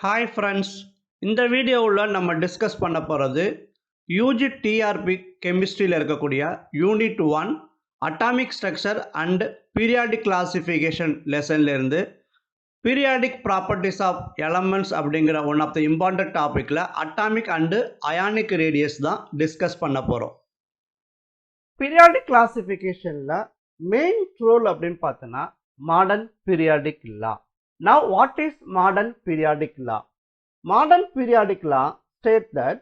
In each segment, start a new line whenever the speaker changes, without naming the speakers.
Hi friends, இந்த வீடியோவில் நம்ம டிஸ்கஸ் பண்ண போகிறது யூஜி டிஆர்பி கெமிஸ்ட்ரியில் இருக்கக்கூடிய unit 1 atomic structure and periodic classification லெசன்லேருந்து பீரியாடிக் ப்ராப்பர்ட்டிஸ் ஆஃப் எலமெண்ட்ஸ் அப்படிங்கிற ஒன் ஆஃப் த இம்பார்ட்டன்ட் டாப்பிக்கில் அட்டாமிக் அண்டு அயானிக் ரேடியஸ் தான் டிஸ்கஸ் பண்ண போகிறோம். பீரியாடிக் கிளாசிஃபிகேஷனில் மெயின் ரூல் அப்படின்னு பார்த்தோன்னா modern periodic law. Now, what is modern periodic law? Modern periodic law states that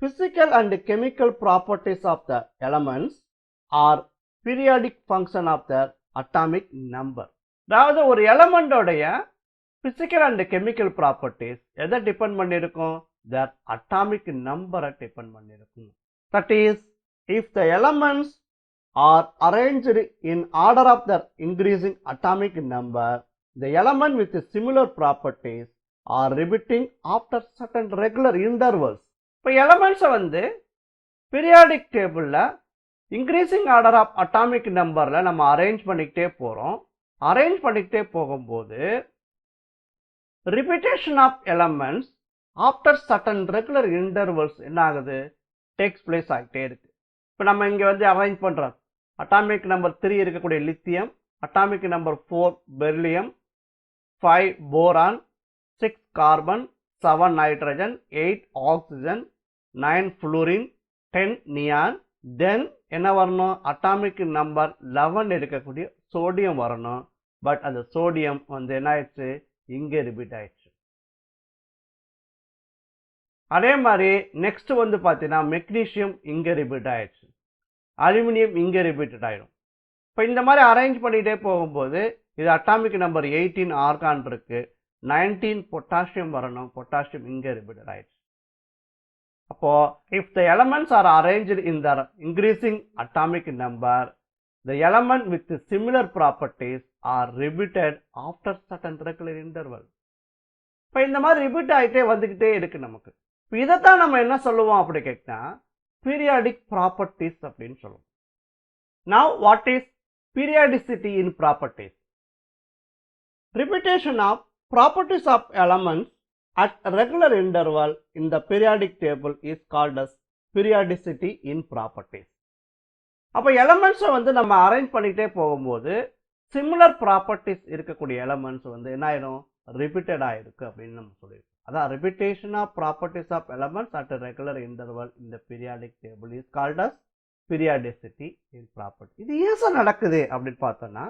physical and chemical properties of the elements are periodic function of their atomic number. அதாவது ஒரு element உடைய physical and chemical properties எதை depend பண்ணிருக்கும்? their atomic number depend பண்ணிருக்கும். That is, if the elements are arranged in order of their increasing atomic number, the element with similar properties are repeating after certain regular intervals. இப்போ elements வந்து periodic tableல increasing order of atomic numberல நம்ம arrange பண்ணிக்கிட்டே போறோம். Arrange பண்ணிக்கிட்டே போகும்போது repetition of elements after certain regular intervals என்ன ஆகுது? takes place ஆகிட்டே இருக்கு. இப்போ நம்ம இங்க வந்து அரேஞ்ச் பண்றோம். அட்டாமிக் நம்பர் 3 இருக்கக்கூடிய lithium, atomic number 4 beryllium, 5 boron, 6 carbon, 7 nitrogen, 8 oxygen, 9 fluorine, 10 neon. Then என்ன வரணும்? அட்டாமிக் நம்பர் 11 இருக்கக்கூடிய சோடியம் வரணும். பட் அந்த சோடியம் வந்து என்ன ஆயிடுச்சு? இங்கே ரிப்பீட் ஆயிடுச்சு. அதே மாதிரி நெக்ஸ்ட் வந்து பார்த்தீங்கன்னா மெக்னீசியம் இங்கே ரிப்பீட் ஆயிடுச்சு, அலுமினியம் இங்கே ரிப்பீட்டட் ஆயிடும். இப்போ இந்த மாதிரி அரேஞ்ச் பண்ணிகிட்டே போகும்போது இது அட்டாமிக் நம்பர் 18 ஆர்கான் இருக்கு, 19 பொட்டாசியம் வரணும், பொட்டாசியம் இங்கே ரிப்பீட்டட் ஆயிடுச்சு. அப்போ if the elements R arranged in the increasing atomic number, the element with similar properties R repeated after certain regular interval. இப்போ இந்த மாதிரி ரிப்பீட் ஆகிட்டே வந்துக்கிட்டே இருக்கு நமக்கு. இப்போ இதைத்தான் நம்ம என்ன சொல்லுவோம் அப்படி கேட்டா பீரியாடிக் ப்ராப்பர்ட்டிஸ் அப்படின்னு சொல்லுவோம். Now, what is periodicity in properties? Repetition of properties of elements at regular interval in the periodic table is called as periodicity in properties. அப்போ எலமெண்ட்ஸை வந்து நம்ம அரேஞ்ச் பண்ணிகிட்டே போகும்போது சிமிலர் ப்ராப்பர்ட்டிஸ் இருக்கக்கூடிய எலமெண்ட்ஸ் வந்து என்ன ஆயிடும்? ரிப்பீட்டட் ஆயிருக்கு அப்படின்னு நம்ம சொல்லியிருக்கோம். அதான் repetition of properties of elements at a regular interval in the periodic table is called as periodicity in property. இது ஏன் நடக்குது அப்படின்னு பார்த்தோம்னா,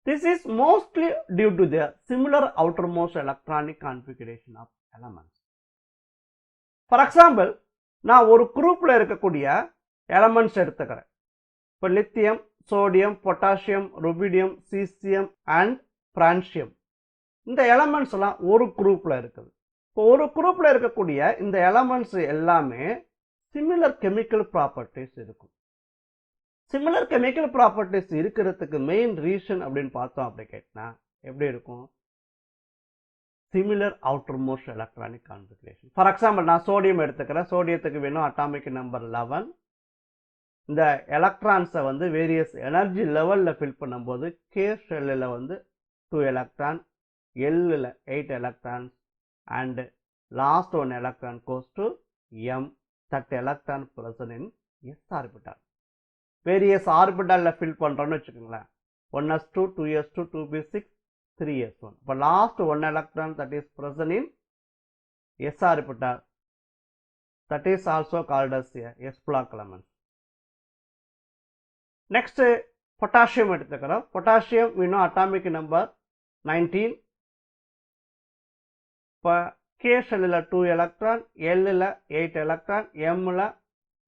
this is mostly due to the similar outermost electronic configuration of elements. For example, நான் ஒரு குரூப்ல இருக்கக்கூடிய elements எடுத்துக்கிறேன். இப்போ lithium, sodium, potassium, rubidium, caesium and francium, இந்த எலமெண்ட்ஸ் எல்லாம் ஒரு குரூப்ல இருக்குது. இப்போ ஒரு குரூப்ல இருக்கக்கூடிய இந்த எலமெண்ட்ஸ் எல்லாமே சிமிலர் கெமிக்கல் ப்ராப்பர்ட்டிஸ் இருக்கும். சிமிலர் கெமிக்கல் ப்ராப்பர்ட்டிஸ் இருக்கிறதுக்கு மெயின் ரீசன் அப்படின்னு பார்த்தோம் அப்படி கேட்டா எப்படி இருக்கும்? Similar outer most electronic configuration. For example நான் சோடியம் எடுத்துக்கிறேன். சோடியத்துக்கு வேணும் அட்டாமிக் நம்பர் 11. இந்த எலக்ட்ரான்ஸை வந்து வேரியஸ் எனர்ஜி லெவலில் ஃபில் பண்ணும்போது கே ஷெல்லில் வந்து 2 எலக்ட்ரான், எல்லில் 8 electrons and last 1 electron goes to M. that electron present in s orbital. Various orbital fill பண்றோம்னு வெச்சுக்கங்களேன். 1s2, 2s2, 2p6, 3s1. But last 1 electron that is present in s orbital, that is also called as a s block element. Next, potassium எடுத்துக்கிறோம். Potassium we know atomic number 19. இப்போ K ஷெல்லில் 2 electron, Lல 8 electron, Mல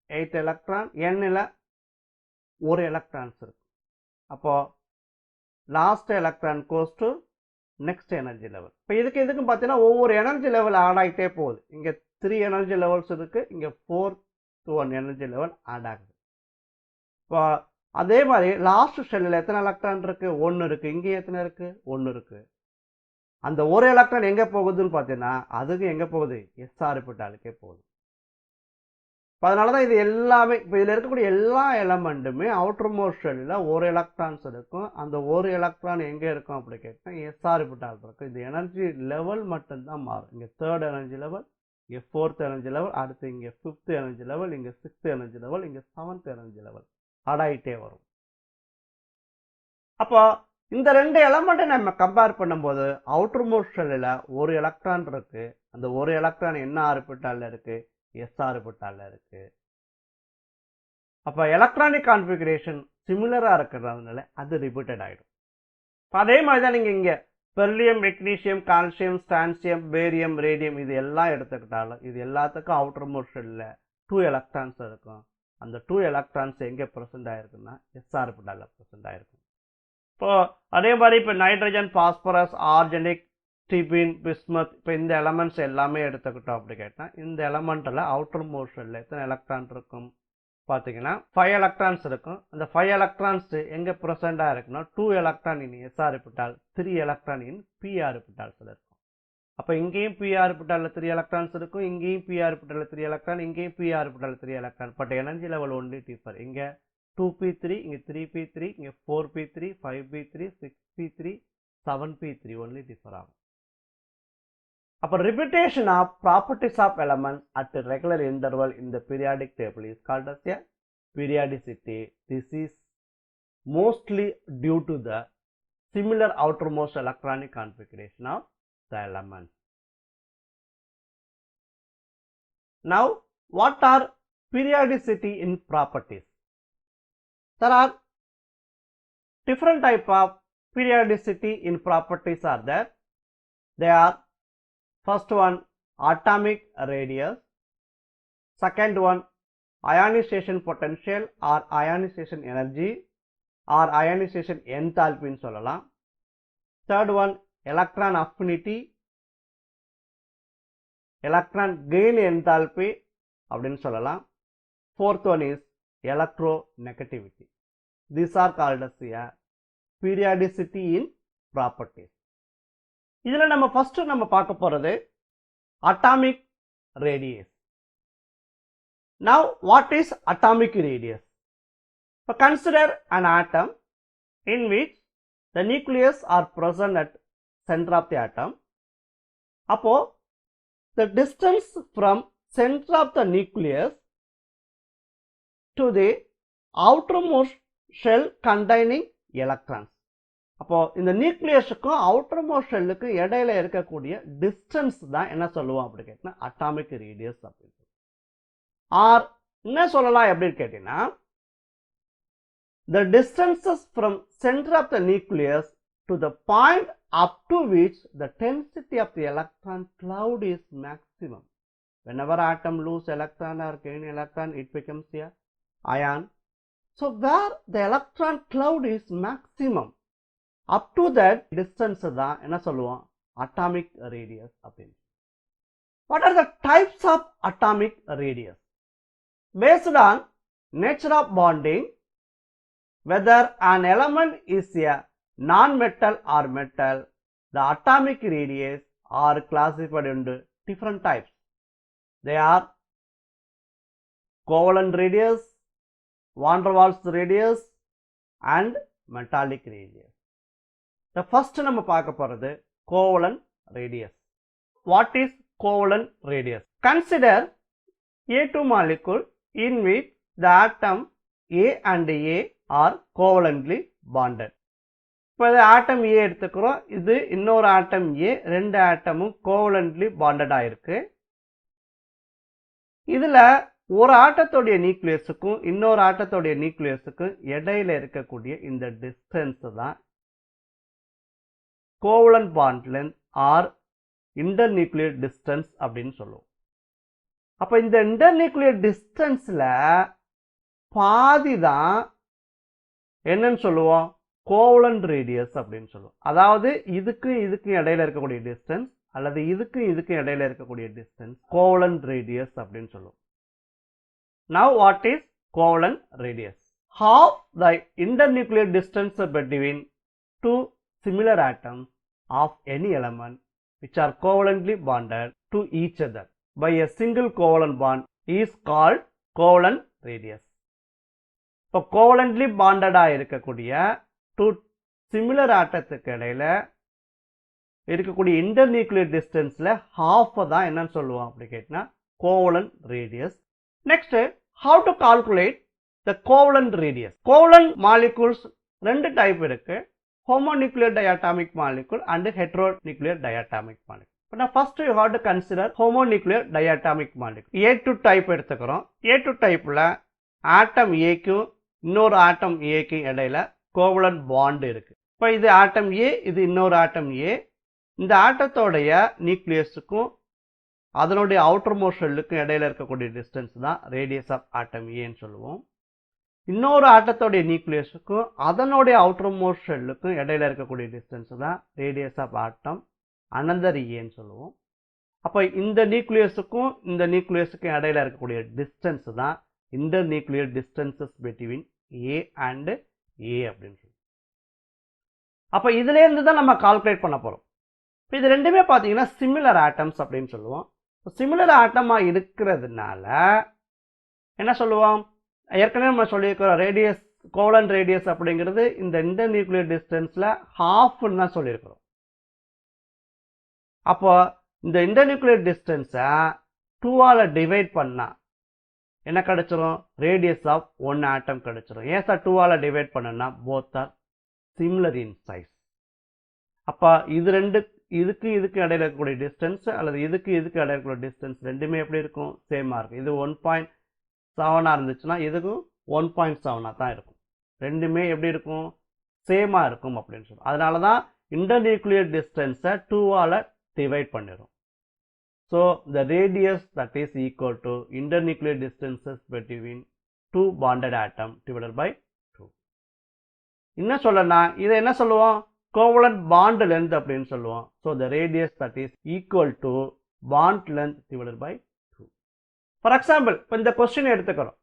8 electron, Nல 1 electrons இருக்கு. அப்போ last electron goes to next energy level. இப்போ இதுக்கும் பார்த்தீங்கன்னா ஒவ்வொரு எனர்ஜி லெவல் ஆட் ஆகிட்டே போகுது. இங்கே 3 எனர்ஜி லெவல்ஸ் இருக்கு, இங்கே 4 to 1 எனர்ஜி லெவல் ஆட் ஆகுது. இப்போ அதே மாதிரி லாஸ்ட் ஷெல்லில் எத்தனை எலக்ட்ரான் இருக்கு? 1 இருக்கு. இங்கே எத்தனை இருக்கு? 1 இருக்கு. அந்த ஒரு எலக்ட்ரான் எங்க போகுதுன்னு பார்த்தீங்கன்னா அதுக்கு எங்க போகுது? எஸ் ஆர்பிட்டாலுக்கே போகுது. அதனால தான் இது எல்லாமே இப்போ இதில் இருக்கக்கூடிய எல்லா எலமெண்ட்டுமே அவுட்டர் மோஸ்ட் ஷெல்லில் ஒரு எலக்ட்ரான்ஸ் இருக்கும். அந்த ஒரு எலக்ட்ரான் எங்கே இருக்கும் அப்படி கேட்டால் எஸ் ஆர்பிட்டால் இருக்கும். இது எனர்ஜி லெவல் மட்டும்தான் மாறும். இங்கே தேர்ட் எனர்ஜி லெவல், இங்கே ஃபோர்த் எனர்ஜி லெவல், அடுத்து இங்கே ஃபிஃப்த் எனர்ஜி லெவல், இங்கே சிக்ஸ்த் எனர்ஜி லெவல், இங்கே செவன்த் எனர்ஜி லெவல் ஆடாயிட்டே வரும். அப்போ இந்த ரெண்டு எலமெண்ட்டை நம்ம கம்பேர் பண்ணும்போது அவுட்டர் மோஸ்ட் ஷெல்லில் ஒரு எலக்ட்ரான் இருக்கு. அந்த ஒரு எலக்ட்ரான் என்ன ஆர்பிட்டாலில் இருக்கு? எஸ் ஆர்பிட்டாலில் இருக்கு. அப்போ எலக்ட்ரானிக் கான்ஃபிகரேஷன் சிமிலராக இருக்கிறதுனால அது ரிப்பீட்டட் ஆகிடும். அதே மாதிரி தான் நீங்கள் இங்கே beryllium, magnesium, calcium, strontium, barium, radium இது எல்லாம் எடுத்துக்கிட்டாலும் இது எல்லாத்துக்கும் அவுட்டர் மோஸ்ட் ஷெல்லில் 2 எலக்ட்ரான்ஸ் இருக்கும். அந்த 2 எலக்ட்ரான்ஸ் எங்கே ப்ரெசென்ட் ஆகிருக்குன்னா எஸ் ஆர்பிட்டாலில் ப்ரெசென்ட் ஆகிருக்கும். இப்போ அதே மாதிரி இப்போ நைட்ரஜன், பாஸ்பரஸ், ஆர்ஜெனிக், ஸ்டிபின், பிஸ்மத் இப்போ இந்த எலமெண்ட்ஸ் எல்லாமே எடுத்துக்கிட்டோம் அப்படி கேட்டால் இந்த எலமெண்ட்டில் அவுட்டர் மோஸ்ட் ஷெல்லில் எத்தனை எலக்ட்ரான் இருக்கும் பார்த்தீங்கன்னா 5 எலக்ட்ரான்ஸ் இருக்கும். அந்த 5 எலக்ட்ரான்ஸ் எங்கே ப்ரெசென்டாக இருக்குன்னா 2 electron in S orbital, 3 electron in P ஆர்பிட்டால்ஸில் இருக்கும். அப்போ இங்கேயும் பி ஆர்பிட்டாலில் 3 எலக்ட்ரான்ஸ் இருக்கும், இங்கேயும் பி ஆர்பிட்டாலில் 3 எலக்ட்ரான், இங்கேயும் பி ஆர்பிட்டாலில் 3 electron. But energy level only differ. இங்கே 2p3, இங்கே 3p3, இங்கே 4p3, 5p3, 6p3, 7p3 only differ ஆகும். அப்போ repetition of properties of elements at a regular interval in the periodic table is called as a periodicity. This is mostly due to the similar outermost electronic configuration of the elements. Now, what are periodicity in properties? There are different type of periodicity in properties are there. They are first one atomic radius, second one ionization potential or ionization energy or ionization enthalpy ன்னு சொல்லலாம். third one electron affinity, electron gain enthalpy அப்படின்னு சொல்லலாம். fourth one is electronegativity. These are called as a periodicity in properties. இதுல நம்ம first நம்ம பார்க்க போறது atomic radius. Now what is atomic radius? So consider an atom in which the nucleus are present at center of the atom. அப்போ the distance from center of the nucleus to the outermost shell containing electrons. அப்போ இந்த நியூக்ளியஸுக்கும் outermost ஷெல்லுக்கு இடையில இருக்கக்கூடிய distance தான் என்ன சொல்லுவோம் அப்படி கேட்டீங்கன்னா அட்டாமிக் ரேடியஸ் அப்படின்னு. ஆர் என்ன சொல்லலாம் எப்படின்னு கேட்டீங்கன்னா the distances from center of the nucleus to the point up to which the density of the electron cloud is maximum. Whenever atom lose electron or gain electron, it becomes a ion. So where the electron cloud is maximum, up to that distance தான் என்ன சொல்லுவோம் atomic radius அப்படின்னு. What are the types of atomic radius? Based on nature of bonding, whether an element is a non-metal or metal, the atomic radius are classified into different types. They are covalent radius, van der Waals radius and metallic radius. The first நம்ம பார்க்க போறது covalent radius. What is covalent radius? Consider A2 molecule in which the atom A and A are covalently bonded. இப்போ இந்த ஆட்டம் A எடுத்துக்கிறோம், இது இன்னொரு ஆட்டம் A, ரெண்டு ஆட்டமும் covalently bonded ஆயிருக்கு. இதுல ஒரு ஆட்டத்தோடைய நியூக்ளியஸுக்கும் இன்னொரு ஆட்டத்தோடைய நியூக்ளியஸுக்கும் இடையில இருக்கக்கூடிய இந்த டிஸ்டன்ஸ் தான் covalent bond length or internuclear distance அப்படின்னு சொல்லுவோம். அப்ப இந்த internuclear distanceல பாதி தான் என்னன்னு சொல்லுவோம் covalent radius அப்படின்னு சொல்லுவோம். அதாவது இதுக்கு இடையில இருக்கக்கூடிய டிஸ்டன்ஸ் அல்லது இதுக்கு இடையில இருக்கக்கூடிய டிஸ்டன்ஸ் covalent radius அப்படின்னு சொல்லுவோம். Now what is covalent radius? Half the internuclear distance between two similar atoms of any element which are covalently bonded to each other by a single covalent bond is called covalent radius. இப்போ கோவலன்ட்லி பாண்டடா இருக்கக்கூடிய two similar ஆட்டத்துக்கு இடையில இருக்கக்கூடிய internuclear டிஸ்டன்ஸ்ல half தான் என்னன்னு சொல்லுவோம் அப்படி கேட்டினா covalent radius. Next, how to calculate the covalent radius. Covalent molecules ரெண்டு டைப் இருக்கு, homonuclear diatomic molecule and heteronuclear diatomic molecule. Now first you have to consider homonuclear diatomic molecule. A2 type எடுத்துக்கிறோம். A2 typeல ஆட்டம் Aக்கும் இன்னொரு ஆட்டம் Aக்கும் இடையில கோவலன்ட் பாண்ட் இருக்கு. இப்போ இது ஆட்டம் A, இது இன்னொரு ஆட்டம் A. இந்த ஆட்டத்தோடைய நியூக்ளியஸுக்கும் அதனுடைய அவுட்டர் மோஸ்ட் ஷெல்லுக்கும் இடையில இருக்கக்கூடிய டிஸ்டன்ஸ் தான் ரேடியஸ் ஆஃப் ஆட்டம் ஏன்னு சொல்லுவோம். இன்னொரு ஆட்டத்தோடைய நியூக்ளியஸுக்கும் அதனுடைய அவுட்டர் மோஸ்ட் ஷெல்லுக்கும் இடையில இருக்கக்கூடிய டிஸ்டன்ஸ் தான் ரேடியஸ் ஆஃப் ஆட்டம் அனதர் ஏன்னு சொல்லுவோம். அப்போ இந்த நியூக்ளியஸுக்கும் இந்த நியூக்ளியஸுக்கும் இடையில இருக்கக்கூடிய டிஸ்டன்ஸ் தான் inter nuclear distances between A and A அப்படின்னு சொல்லுவோம். அப்போ இதுல இருந்து தான் நம்ம கால்குலேட் பண்ண போறோம். இது ரெண்டுமே பார்த்தீங்கன்னா சிமிலர் ஆட்டம்ஸ் அப்படின்னு சொல்லுவோம். சிமிலர் ஆட்டமா இருக்கிறதுனால என்ன சொல்லுவோம், ஏற்கனவே நம்ம சொல்லியிருக்கிறோம் ரேடியஸ் கோவலன்ட் ரேடியஸ் அப்படிங்கிறது இந்த இன்டர் நியூக்ளியர் டிஸ்டன்ஸ்ல ஹாஃப்னு தான் சொல்லியிருக்கிறோம். அப்போ இந்த இன்டர் நியூக்ளியர் டிஸ்டன்ஸை 2ஆல் டிவைட் பண்ணா என்ன கிடைச்சிரும், ரேடியஸ் ஆஃப் ஒன் ஆட்டம் கிடைச்சிரும். ஏன் சார் 2ஆல் டிவைட் பண்ணனா, both are similar in size. அப்போ இது ரெண்டு இதுக்கு இடையில இருக்கக்கூடிய டிஸ்டன்ஸ் அல்லது இதுக்கு இடையில இருக்கக்கூடிய டிஸ்டன்ஸ் ரெண்டுமே எப்படி இருக்கும், சேமா இருக்கும். இது 1.7 இருந்துச்சுன்னா இதுக்கும் 1.7 தான் இருக்கும். ரெண்டுமே எப்படி இருக்கும், சேமா இருக்கும் அப்படின்னு சொல்லுவோம். அதனால தான் இன்டர் நியூக்ளியர் டிஸ்டன்ஸை 2ஆல் டிவைட் பண்ணிடும். So the radius that is equal to internuclear distances between two bonded atom divided by 2. இன்னும் சொல்லனா இதை என்ன சொல்லுவோம், covalent bond length அப்படின்னு சொல்லுவோம். So the radius that is equal to bond length divided by 2. For example, இப்போ இந்த question எடுத்துக்கிறோம்.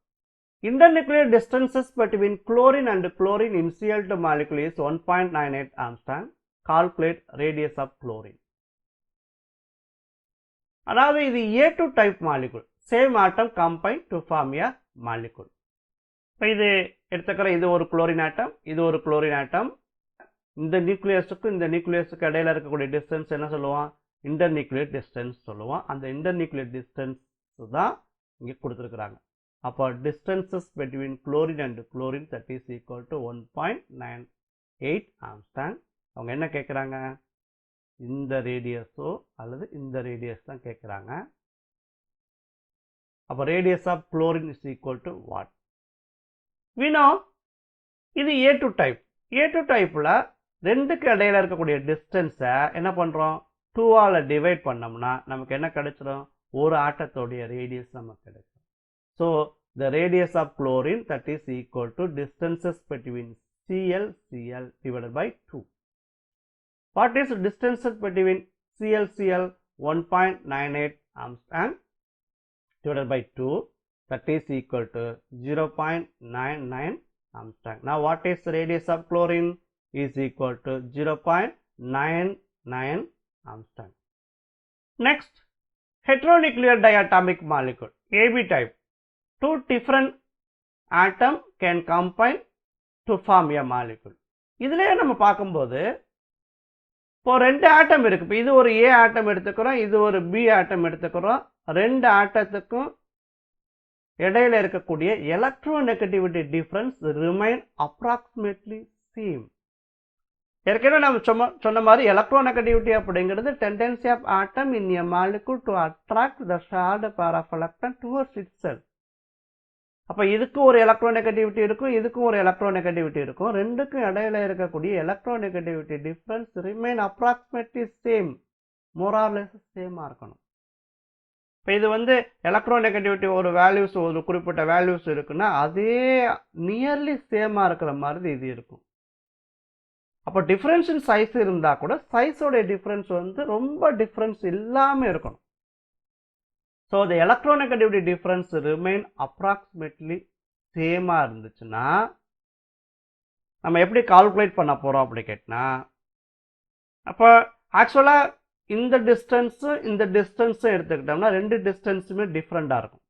Internuclear distances between chlorine and chlorine initial to molecule is 1.98 Armstrong. Calculate radius of chlorine. அதாவது இது A2 type molecule, same atom combined to form a molecule. இப்போ இது எடுத்துக்கிறோம், இது ஒரு குளோரின் ஆட்டம், இது ஒரு குளோரின் ஆட்டம். இந்த நியூக்ளியஸுக்கும் இந்த நியூக்ளியஸுக்கு இடையில இருக்கக்கூடிய டிஸ்டன்ஸ் என்ன சொல்லுவோம், இன்டர் நியூக்ளியர் டிஸ்டன்ஸ் சொல்லுவோம். அந்த இன்டர் நியூக்ளியர் டிஸ்டன்ஸ் தான் இங்கே கொடுத்துருக்குறாங்க. அப்போ distances between chlorine and chlorine that is equal to 1.98 Armstrong. அவங்க என்ன கேட்குறாங்க, இந்த ரேடியஸோ அல்லது இந்த ரேடியஸ் தான் கேட்குறாங்க. அப்போ radius of chlorine is equal to what? we know இது A2 டைப். A2 டைப்பில் ரெண்டுக்கு இடையில இருக்கக்கூடிய டிஸ்டன்ஸை என்ன பண்ணுறோம், 2ஆல் டிவைட் பண்ணோம்னா நமக்கு என்ன கிடைச்சிடும், ஒரு ஆட்டத்தோடைய ரேடியஸ் நமக்கு கிடைக்கும். So the radius of chlorine that is equal to distances between Cl divided by 2. What is distances between Cl 1.98 Armstrong divided by 2, that is equal to 0.99 Armstrong. Now what is the radius of chlorine is equal to 0.99 Armstrong. Next, heteronuclear diatomic molecule AB type. Two different atom can combine to form a molecule. இதுலயே நம்ம பார்க்கும்போது இப்போ ரெண்டு ஆட்டம் இருக்கு. இப்போ இது ஒரு A ஆட்டம் எடுத்துக்கிறோம், இது ஒரு B ஆட்டம் எடுத்துக்கிறோம். ரெண்டு ஆட்டத்துக்கும் இடையில இருக்கக்கூடிய electronegativity difference remain approximately same. ஏற்கனவே நம்ம சொன்ன மாதிரி எலக்ட்ரோநெகட்டிவிட்டி அப்படிங்கிறது tendency of atom in a molecule to attract the shared pair of electron towards itself. அப்போ இதுக்கும் ஒரு எலக்ட்ரோநெகட்டிவிட்டி இருக்கும், இதுக்கும் ஒரு எலக்ட்ரோநெகட்டிவிட்டி இருக்கும். ரெண்டுக்கும் இடையில இருக்கக்கூடிய electronegativity difference remain approximately same, more or less சேமாக இருக்கணும். இப்போ இது வந்து எலக்ட்ரோநெகட்டிவிட்டி ஒரு வேல்யூஸ், ஒரு குறிப்பிட்ட வேல்யூஸ் இருக்குன்னா அதே நியர்லி சேமாக இருக்கிற மாதிரி இது இருக்கும். அப்போ டிஃப்ரென்ஸ் இன் சைஸ் இருந்தால் கூட சைஸோடைய டிஃப்ரென்ஸ் வந்து ரொம்ப டிஃப்ரென்ஸ் இல்லாமல் இருக்கணும். So the electronegativity difference remain approximately சேமாக இருந்துச்சுன்னா நம்ம எப்படி கால்குலேட் பண்ண போகிறோம் அப்படி கேட்டினா, அப்போ ஆக்சுவலாக இந்த டிஸ்டன்ஸும் இந்த டிஸ்டன்ஸும் எடுத்துக்கிட்டோம்னா ரெண்டு டிஸ்டன்ஸுமே டிஃப்ரெண்ட்டாக இருக்கும்.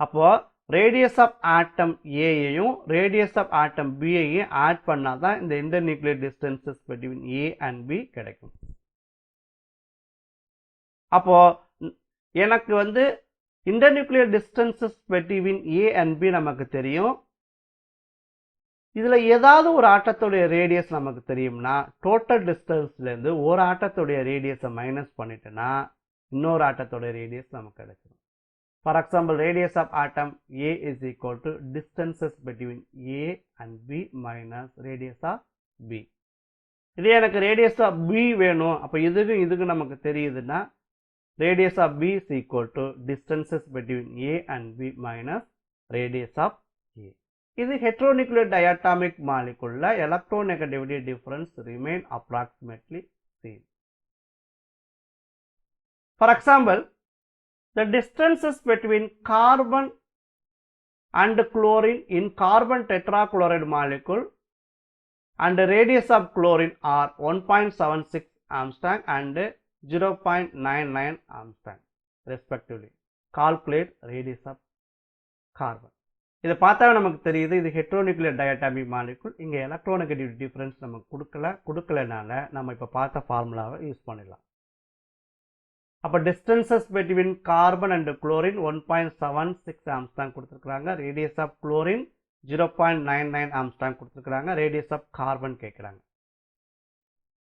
அப்போது ரேடியஸ் ஆஃப் ஆட்டம் ஏயையும் ரேடியஸ் ஆஃப் ஆட்டம் பியையும் ஆட் பண்ணால் தான் இந்த internuclear distances between A and B கிடைக்கும். அப்போ எனக்கு வந்து internuclear distances between A and B நமக்கு தெரியும். இதில் ஏதாவது ஒரு ஆட்டத்துடைய ரேடியஸ் நமக்கு தெரியும்னா டோட்டல் டிஸ்டன்ஸ்லேருந்து ஒரு ஆட்டத்துடைய ரேடியஸை மைனஸ் பண்ணிட்டோன்னா இன்னொரு ஆட்டத்துடைய ரேடியஸ் நமக்கு கிடைச்சிடும். For example radius of atom A is equal to distances between A and B minus radius of B. இதே எனக்கு ரேடியஸ் ஆஃப் பி வேணும், அப்போ இதுக்கு நமக்கு தெரியுதுன்னா radius of B is equal to distances between A and B minus radius of A. இது heteronuclear diatomic molecule electronegativity difference remain approximately same. For example, the distances between carbon and chlorine in carbon tetrachloride molecule and the radius of chlorine are 1.76 Armstrong and 0.99 Armstrong respectively. Calculate radius of carbon. இதை பார்த்தா நமக்கு தெரியுது இது ஹெட்ரோநியூக்ளியர் diatomic molecule. இங்கே electronegativity difference நமக்கு கொடுக்கலனால நம்ம இப்போ பார்த்த ஃபார்முலாவை யூஸ் பண்ணிடலாம். அப்போ distances between carbon and chlorine 1.76 Armstrong கொடுத்துருக்குறாங்க. ரேடியஸ் ஆஃப் குளோரின் 0.99 ஆம்ஸ்டாங் கொடுத்துருக்குறாங்க. ரேடியஸ் ஆஃப் கார்பன் கேட்குறாங்க.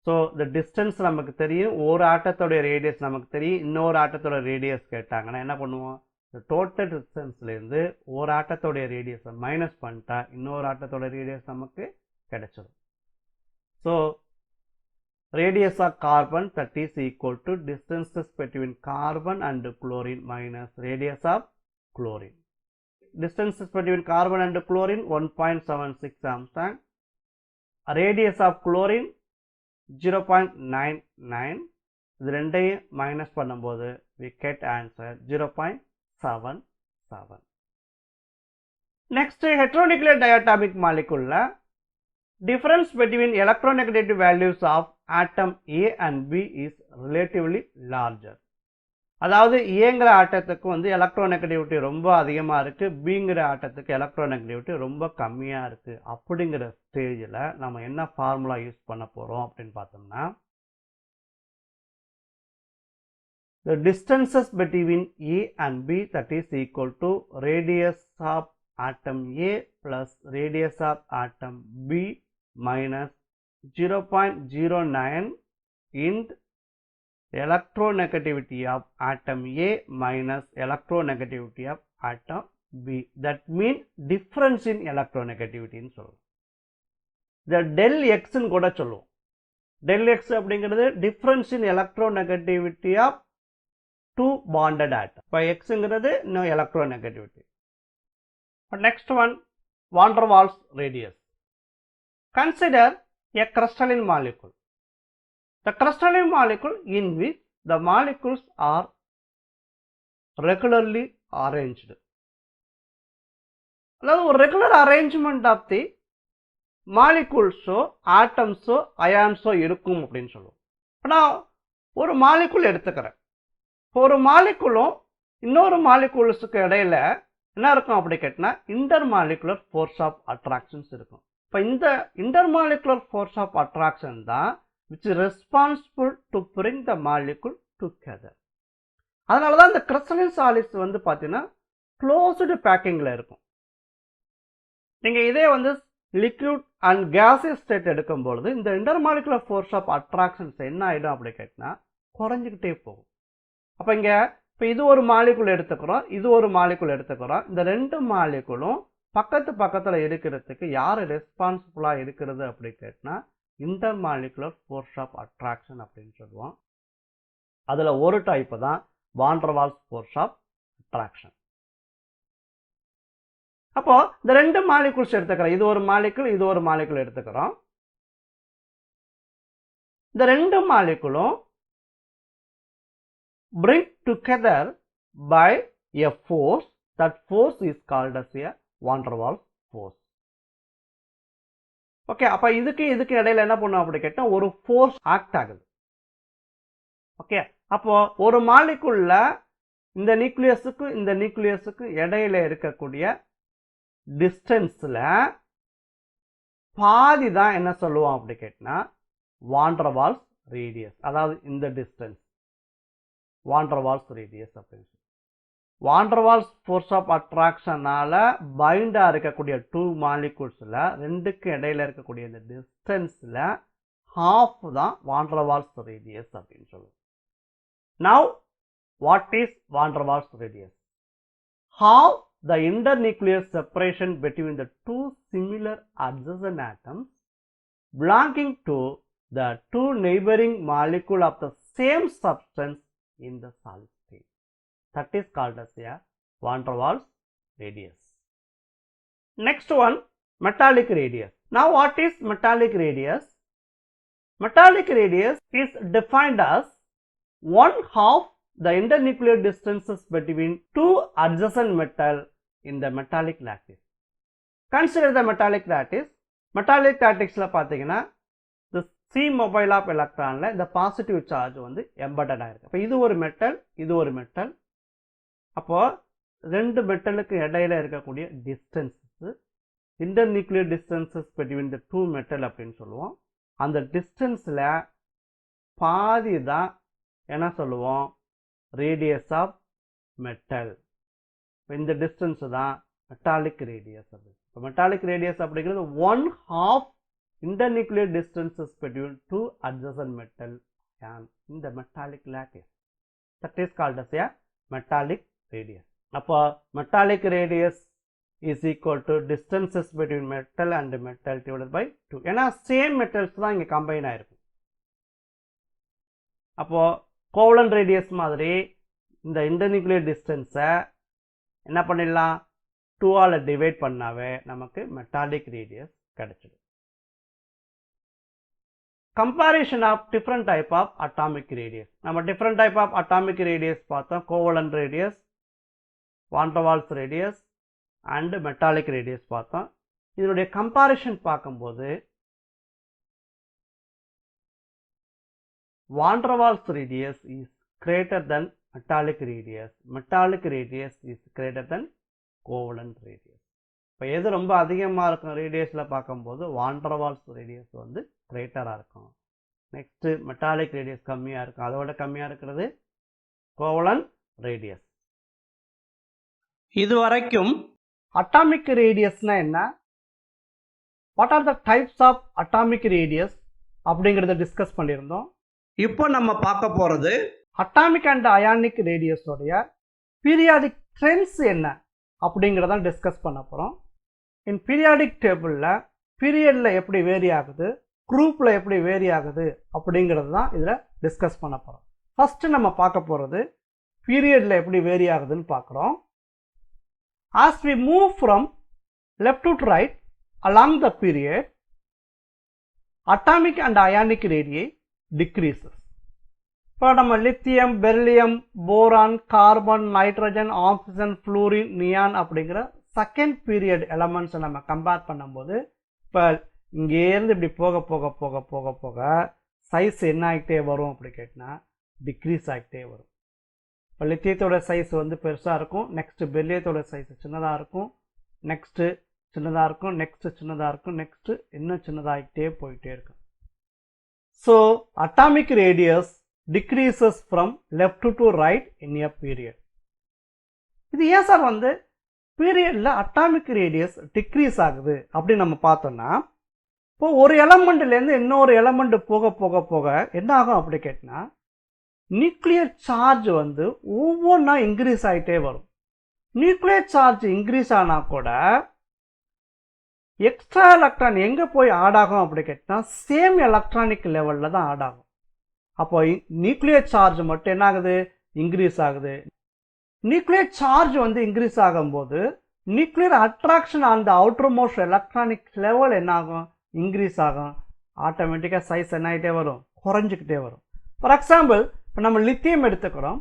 ஸோ இந்த டிஸ்டன்ஸ் நமக்கு தெரியும், ஒரு ஆட்டத்தோடைய ரேடியஸ் நமக்கு தெரியும், இன்னொரு ஆட்டத்தோட ரேடியஸ் கேட்டாங்கன்னா என்ன பண்ணுவோம், இந்த டோட்டல் டிஸ்டன்ஸ்லேருந்து ஒரு ஆட்டத்தோடைய ரேடியஸை மைனஸ் பண்ணிட்டா இன்னொரு ஆட்டத்தோட ரேடியஸ் நமக்கு கிடைச்சிடும். So radius of carbon that is equal to distances between carbon and chlorine minus radius of chlorine. Distances between carbon and chlorine 1.76 Armstrong. Radius of chlorine 0.99. இது ரெண்டையும் மைனஸ் பண்ணும்போது we get answer 0.77. Next heteronuclear diatomic molecule difference between electronegativity values of atom A and B is relatively larger. அதாவது ஏங்கிற ஆட்டத்துக்கு வந்து electronegativity ரொம்ப அதிகமாக இருக்குது, பிங்கிற ஆட்டத்துக்கு எலக்ட்ரோநெகட்டிவிட்டி ரொம்ப கம்மியாக இருக்குது. அப்படிங்கிற ஸ்டேஜில் நம்ம என்ன ஃபார்முலா யூஸ் பண்ண போகிறோம் அப்படின்னு பார்த்தோம்னா, the distances between A and B that is equal to radius of atom A plus radius of atom B minus 0.09 into electronegativity of atom A minus electronegativity of atom B. That means difference in electronegativity ன்னு சொல்லுவோம். இந்த del x ன்னு கூட சொல்லுவோம். del x அப்படிங்கிறது difference in electronegativity of two bonded atom. இப்போ xங்கிறது no electronegativity. Next one, van der Waals radius. Consider a crystalline molecule. The crystalline molecule in which the molecules are regularly arranged. அதாவது ஒரு regular arrangement of the மாலிகுல்ஸோ ஆட்டம்ஸோ அயான்ஸோ இருக்கும் அப்படின்னு சொல்லுவோம். இப்போ நான் ஒரு molecule எடுத்துக்கிறேன். இப்போ ஒரு மாலிகுலும் இன்னொரு மாலிகுல்ஸுக்கு இடையில என்ன இருக்கும் அப்படி கேட்டால் இன்டர்மாலிகுலர் ஃபோர்ஸ் ஆஃப் அட்ராக்ஷன்ஸ் இருக்கும். இப்போ இந்த இன்டர்மாலிகுலர் ஃபோர்ஸ் ஆஃப் அட்ராக்ஷன் தான் which is responsible to bring the molecule together. அதனால தான் இந்த crystalline solids வந்து பார்த்தீங்கன்னா க்ளோஸ்டு பேக்கிங்கில் இருக்கும். நீங்கள் இதே வந்து லிக்விட் அண்ட் கேஸஸ் ஸ்டேட் எடுக்கும் பொழுது இந்த இன்டர்மாலிகுலர் ஃபோர்ஸ் ஆஃப் அட்ராக்ஷன்ஸ் என்ன ஆகிடும் அப்படி கேட்டால் குறைஞ்சிக்கிட்டே போகும். அப்போ இங்கே இப்போ இது ஒரு மாலிகுல் எடுத்துக்கிறோம், இது ஒரு மாலிகுல் எடுத்துக்கிறோம். இந்த ரெண்டு மாலிகுலும் பக்கத்தில் இருக்கிறதுக்கு யார் ரெஸ்பான்சிபிளாக இருக்கிறது அப்படி கேட்டால் இன்டர்மாலிகுலர் ஃபோர்ஸ் ஆஃப் அட்ராக்ஷன் அப்படின்னு சொல்லுவோம். அதில் ஒரு டைப்பு தான் van der Waals force of attraction. அப்போ இந்த ரெண்டு மாலிகுல்ஸ் எடுத்துக்கிறோம், இது ஒரு மாலிகுல் இது ஒரு மாலிகுல் எடுத்துக்கிறோம். இந்த ரெண்டு மாலிகுலும் bring together by a force. That force is called as a van der Waals force. Okay, அப்போ இதுக்கு இடையில என்ன பண்ணும் அப்படி கேட்டால் ஒரு ஃபோர்ஸ் ஆக்ட் ஆகுது. ஓகே, அப்போ ஒரு மாலிகுல்ல இந்த நியூக்ளியஸுக்கு இடையில இருக்கக்கூடிய டிஸ்டன்ஸ்ல பாதி தான் என்ன சொல்லுவோம் அப்படி கேட்டா வான் டெர் வால்ஸ் ரேடியஸ். அதாவது இந்த distance van der Waals radius அப்படின்னு சொல்லி. Van der Waals force of அட்ராக்ஷனால பைண்டா இருக்கக்கூடிய 2 மாலிகூல்ஸ்ல ரெண்டுக்கு இடையில இருக்கக்கூடிய இந்த டிஸ்டன்ஸ்ல half தான் வான் டெர் வால்ஸ் ரேடியஸ் அப்படின்னு சொல்லுவோம். Now what is van der Waals radius? How the internuclear separation between the two similar adjacent atoms belonging to the two neighboring molecule of the same substance in the solid state. That is called as a van der Waals radius. Next one, metallic radius. Now what is metallic radius? Metallic radius is defined as 1/2 the internuclear distances between two adjacent metal in the metallic lattice. Consider the metallic lattice. Metallic lattice la பாத்தீங்கன்னா the C mobile of electronல இந்த positive charge வந்து embedded ஆயிருக்கு. அப்ப இது ஒரு metal, இது ஒரு metal. அப்போ ரெண்டு மெட்டலுக்கு இடையில இருக்கக்கூடிய distances internuclear distances between the two metal அப்படின்னு சொல்லுவோம். அந்த டிஸ்டன்ஸ்ல பாதி தான் என்ன சொல்லுவோம் ரேடியஸ் ஆஃப் மெட்டல். இந்த டிஸ்டன்ஸ் தான் மெட்டாலிக் ரேடியஸ். அப்படி மெட்டாலிக் ரேடியஸ் அப்படிங்கிறது 1/2 internuclear distances between two adjacent metal and in the metallic lattice. That is called as a metallic radius. அப்போ metallic radius is equal to distances between metal and metal divided by 2. ஏன்னா same metals தான் இங்க combine ஆயிருக்கும். அப்போ covalent radius மாதிரி இந்த internuclear டிஸ்டன்ஸை என்ன பண்ணிடலாம் 2ஆல் டிவைட் பண்ணாவே நமக்கு மெட்டாலிக் ரேடியஸ் கிடைச்சிடும். Comparison of different type of atomic radius. நம்ம different type of atomic radius பார்த்தோம். Covalent radius, van der Waals radius and metallic radius பார்த்தோம். இதனுடைய கம்பேரிஷன் பார்க்கும்போது van der Waals radius is greater than metallic radius. Metallic radius is greater than covalent radius. இப்போ எது ரொம்ப அதிகமாக இருக்கும் ரேடியஸில் பார்க்கும்போது van der Waals radius வந்து கிரேட்டராக இருக்கும். நெக்ஸ்ட் மெட்டாலிக் ரேடியஸ் கம்மியாக இருக்கும். அதோட கம்மியாக இருக்கிறது கோவலன்ட் ரேடியஸ். இது வரைக்கும் அட்டாமிக் ரேடியஸ்னா என்ன, what are the types of atomic radius அப்படிங்கிறத டிஸ்கஸ் பண்ணியிருந்தோம். இப்போ நம்ம பார்க்க போறது அட்டாமிக் அண்ட் அயானிக் ரேடியஸோடைய பீரியாடிக் ட்ரெண்ட்ஸ் என்ன அப்படிங்கிறத டிஸ்கஸ் பண்ண போகிறோம். இன் பீரியாடிக் டேபிளில் பீரியடில் எப்படி வேரி ஆகுது, குரூப்பில் எப்படி வேரி ஆகுது அப்படிங்கிறது தான் இதில் டிஸ்கஸ் பண்ண போகிறோம். ஃபஸ்ட்டு நம்ம பார்க்க போகிறது பீரியடில் எப்படி வேரி ஆகுதுன்னு பார்க்குறோம். As we move from left to right along the period, atomic and ionic radii decreases. இப்போ நம்ம lithium, beryllium, boron, carbon, nitrogen, oxygen, fluorine, neon அப்படிங்கிற செகண்ட் பீரியட் எலமெண்ட்ஸை நம்ம கம்பேர் பண்ணும்போது இப்போ இங்கேருந்து இப்படி போக போக போக போக போக சைஸ் என்ன ஆகிட்டே வரும் அப்படி கேட்டால் டிக்ரீஸ் ஆகிட்டே வரும். இப்போ லித்தியத்தோட சைஸ் வந்து பெருசாக இருக்கும், நெக்ஸ்ட் பெரிலியத்தோட சைஸ் சின்னதாக இருக்கும், நெக்ஸ்ட்டு சின்னதாக இருக்கும், நெக்ஸ்ட்டு சின்னதாக இருக்கும், நெக்ஸ்ட்டு இன்னும் சின்னதாகிட்டே போயிட்டே இருக்கும். So atomic radius decreases from left to right in a period. இது ஏன் சார் வந்து பீரியட்ல அட்டாமிக் ரேடியஸ் டிக்ரீஸ் ஆகுது அப்படின்னு நம்ம பார்த்தோம்னா, இப்போ ஒரு எலமெண்ட்லேருந்து இன்னொரு எலமெண்ட் போக போக போக என்ன ஆகும் அப்படி கேட்டினா நியூக்ளியர் சார்ஜ் வந்து ஒவ்வொன்றா இன்க்ரீஸ் ஆகிட்டே வரும். நியூக்ளியர் சார்ஜ் இன்க்ரீஸ் ஆனால் கூட எக்ஸ்ட்ரா எலக்ட்ரான் எங்கே போய் ஆட் ஆகும் அப்படி கேட்டால் சேம் எலக்ட்ரானிக் லெவலில் தான் ஆட் ஆகும். அப்போ நியூக்ளியர் சார்ஜ் மட்டும் என்ன ஆகுது இன்க்ரீஸ் ஆகுது. நியூக்ளியர் சார்ஜ் வந்து இன்க்ரீஸ் ஆகும்போது nuclear attraction on the outer most electronic level என்ன ஆகும் இன்க்ரீஸ் ஆகும். ஆட்டோமேட்டிக்காக சைஸ் என்ன ஆகிட்டே வரும் குறைஞ்சிக்கிட்டே வரும். ஃபார் எக்ஸாம்பிள் இப்போ நம்ம லித்தியம் எடுத்துக்கிறோம்.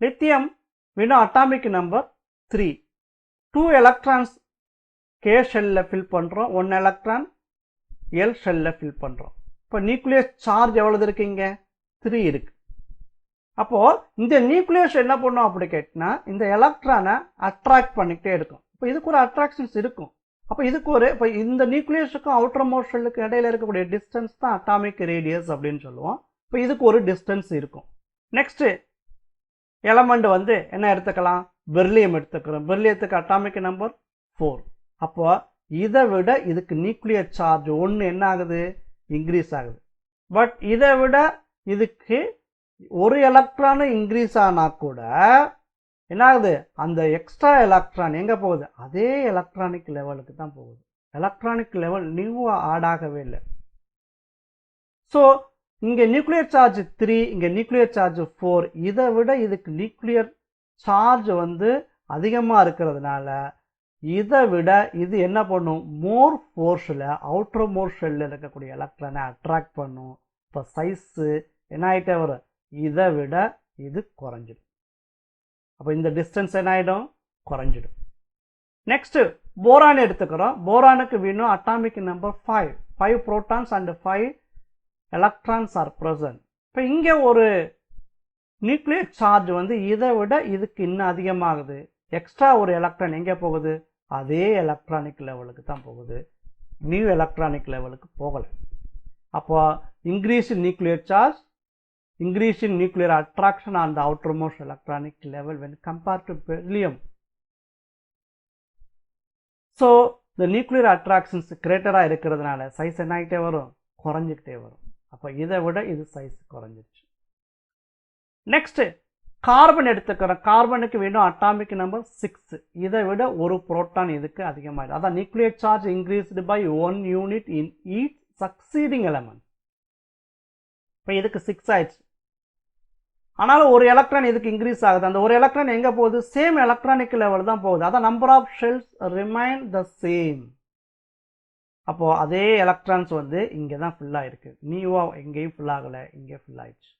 லித்தியம் வேணும் அட்டாமிக் நம்பர் 3, 2 எலக்ட்ரான்ஸ் K ஷெல்லில் ஃபில் பண்ணுறோம், 1 எலக்ட்ரான் L ஷெல்லில் ஃபில் பண்ணுறோம். இப்போ நியூக்ளியஸ் சார்ஜ் எவ்வளவு இருக்கு இங்கே 3 இருக்கு. அப்போது இந்த நியூக்ளியஸ் என்ன பண்ணும் அப்படி கேட்டினா இந்த எலக்ட்ரானை அட்ராக்ட் பண்ணிக்கிட்டே இருக்கும். இப்போ இதுக்கு ஒரு அட்ராக்ஷன்ஸ் இருக்கும். அப்போ இதுக்கு ஒரு இப்போ இந்த நியூக்ளியஸுக்கும் அவுட்டர் மோஸ்ட் ஷெல்லுக்கு இடையில இருக்கக்கூடிய டிஸ்டன்ஸ் தான் அட்டாமிக் ரேடியஸ் அப்படின்னு சொல்லுவோம். இப்போ இதுக்கு ஒரு டிஸ்டன்ஸ் இருக்கும். நெக்ஸ்ட்டு எலமெண்ட் வந்து என்ன எடுத்துக்கலாம், பெர்லியம் எடுத்துக்கிறோம். பெர்லியத்துக்கு அட்டாமிக் நம்பர் 4. அப்போ இதை விட இதுக்கு நியூக்ளியர் சார்ஜ் 1 என்ன ஆகுது, இன்க்ரீஸ் ஆகுது. பட் இதை விட இதுக்கு ஒரு எலக்ட்ரானும் இன்க்ரீஸ் ஆனால் கூட என்ன ஆகுது, அந்த எக்ஸ்ட்ரா எலக்ட்ரான் எங்கே போகுது, அதே எலக்ட்ரானிக் லெவலுக்கு தான் போகுது. எலக்ட்ரானிக் லெவல் நியூவாக ஆட் ஆகவே இல்லை. ஸோ இங்கே நியூக்ளியர் சார்ஜ் 3, இங்கே நியூக்ளியர் சார்ஜ் 4. இதை விட இதுக்கு நியூக்ளியர் சார்ஜ் வந்து அதிகமாக இருக்கிறதுனால இதை விட இது என்ன பண்ணும், மோர் ஃபோர்ஸில் அவுட்டர் மோர் ஷெல்லில் இருக்கக்கூடிய எலக்ட்ரானை அட்ராக்ட் பண்ணும். இப்போ சைஸு என்ன ஆகிட்டே வரும், இதை விட இது குறைஞ்சிடும். அப்போ இந்த டிஸ்டன்ஸ் என்ன ஆகிடும், குறைஞ்சிடும். நெக்ஸ்ட்டு போரான் எடுத்துக்கிறோம். போரானுக்கு வேணும் atomic number 5. 5 protons and 5 electrons are present. இப்போ இங்கே ஒரு நியூக்ளியர் சார்ஜ் வந்து இதை விட இதுக்கு இன்னும் அதிகமாகுது. எக்ஸ்ட்ரா ஒரு எலக்ட்ரான் எங்கே போகுது, அதே எலக்ட்ரானிக் லெவலுக்கு தான் போகுது, நியூ எலக்ட்ரானிக் லெவலுக்கு போகலை. அப்போ increase in nuclear charge, increase in nuclear attraction on the outermost electronic level when compared to beryllium. So the nuclear attractions greater இருக்கிறதுனால சைஸ் என்ன ஆகிட்டே வரும், குறைஞ்சிக்கிட்டே வரும். அப்போ இதை விட இது சைஸ் குறைஞ்சிருச்சு. நெக்ஸ்ட் கார்பன் எடுத்துக்கிறோம். கார்பனுக்கு வேணும் அட்டாமிக் நம்பர் 6. இதை விட ஒரு புரோட்டான் இதுக்கு அதிகமாகிடும். அதான் nuclear charge increased by 1 unit in each succeeding element. இப்போ இதுக்கு 6 ஆயிடுச்சு. ஆனாலும் ஒரு எலக்ட்ரான் இதுக்கு இன்க்ரீஸ் ஆகுது. அந்த ஒரு எலக்ட்ரான் எங்கே போகுது, சேம் எலக்ட்ரானிக் லெவல் தான் போகுது. அதான் number of shells remain the same. அப்போது அதே எலக்ட்ரான்ஸ் வந்து இங்கே தான் ஃபுல்லாக இருக்குது. நியூவாக எங்கேயும் ஃபுல் ஆகலை, இங்கே ஃபுல் ஆயிடுச்சு.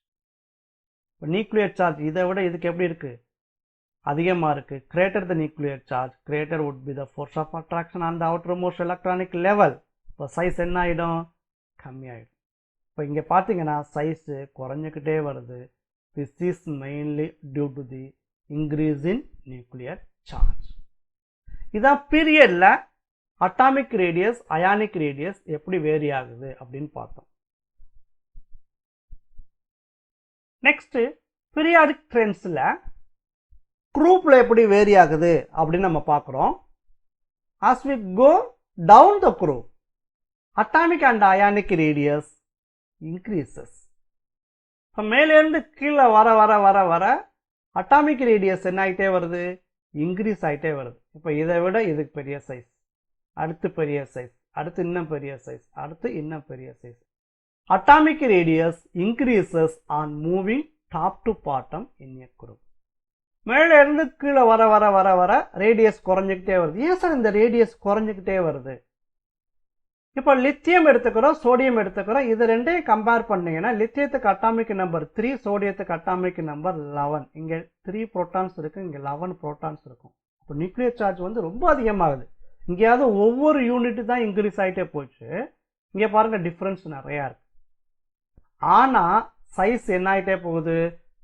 இப்போ நியூக்ளியர் சார்ஜ் இதை விட இதுக்கு எப்படி இருக்குது, அதிகமாக இருக்குது. Greater the nuclear charge greater would be the force of attraction on the outer most electronic level. இப்போ சைஸ் என்ன ஆகிடும், கம்மியாயிடும். இப்போ இங்கே பார்த்தீங்கன்னா சைஸு குறைஞ்சிக்கிட்டே வருது. This is mainly due to the increase in nuclear charge. இதான் பீரியட்ல அட்டாமிக் ரேடியஸ் அயானிக் ரேடியஸ் எப்படி வேரி ஆகுது அப்படின்னு பார்த்தோம். நெக்ஸ்ட் பீரியாடிக் ட்ரெண்ட்ஸில் குரூப்ல எப்படி வேரி ஆகுது அப்படின்னு நம்ம பார்க்குறோம். As we go down the group, atomic and ionic radius increases. இப்போ மேலேருந்து கீழே வர வர வர வர அட்டாமிக் ரேடியஸ் என்ன ஆகிட்டே வருது, இன்க்ரீஸ் ஆகிட்டே வருது. இப்போ இதை விட இதுக்கு பெரிய சைஸ், அடுத்து பெரிய சைஸ், அடுத்து இன்னும் பெரிய சைஸ், அடுத்து இன்னும் பெரிய size. Atomic radius increases on moving top to bottom in a group. மேலேருந்து கீழே வர வர வர வர ரேடியஸ் குறைஞ்சிக்கிட்டே வருது. ஏன் சார் இந்த ரேடியஸ் குறைஞ்சிக்கிட்டே வருது? இப்போ லித்தியம் எடுத்துக்கிறோம், சோடியம் எடுத்துக்கிறோம். இது ரெண்டையும் கம்பேர் பண்ணீங்கன்னா லித்தியத்துக்கு அட்டாமிக் நம்பர் 3, சோடியத்துக்கு அட்டாமிக் நம்பர் 11. இங்கே 3 புரோட்டான்ஸ் இருக்குது, இங்கே 11 புரோட்டான்ஸ் இருக்கும். இப்போ நியூக்ளியர் சார்ஜ் வந்து ரொம்ப அதிகமாகுது. இங்கேயாவது ஒவ்வொரு யூனிட்டு தான் இன்க்ரீஸ் ஆகிட்டே போச்சு. இங்கே பாருங்கள் டிஃப்ரென்ஸ் நிறையா இருக்குது. ஆனால் சைஸ் என்ன ஆகிட்டே போகுது,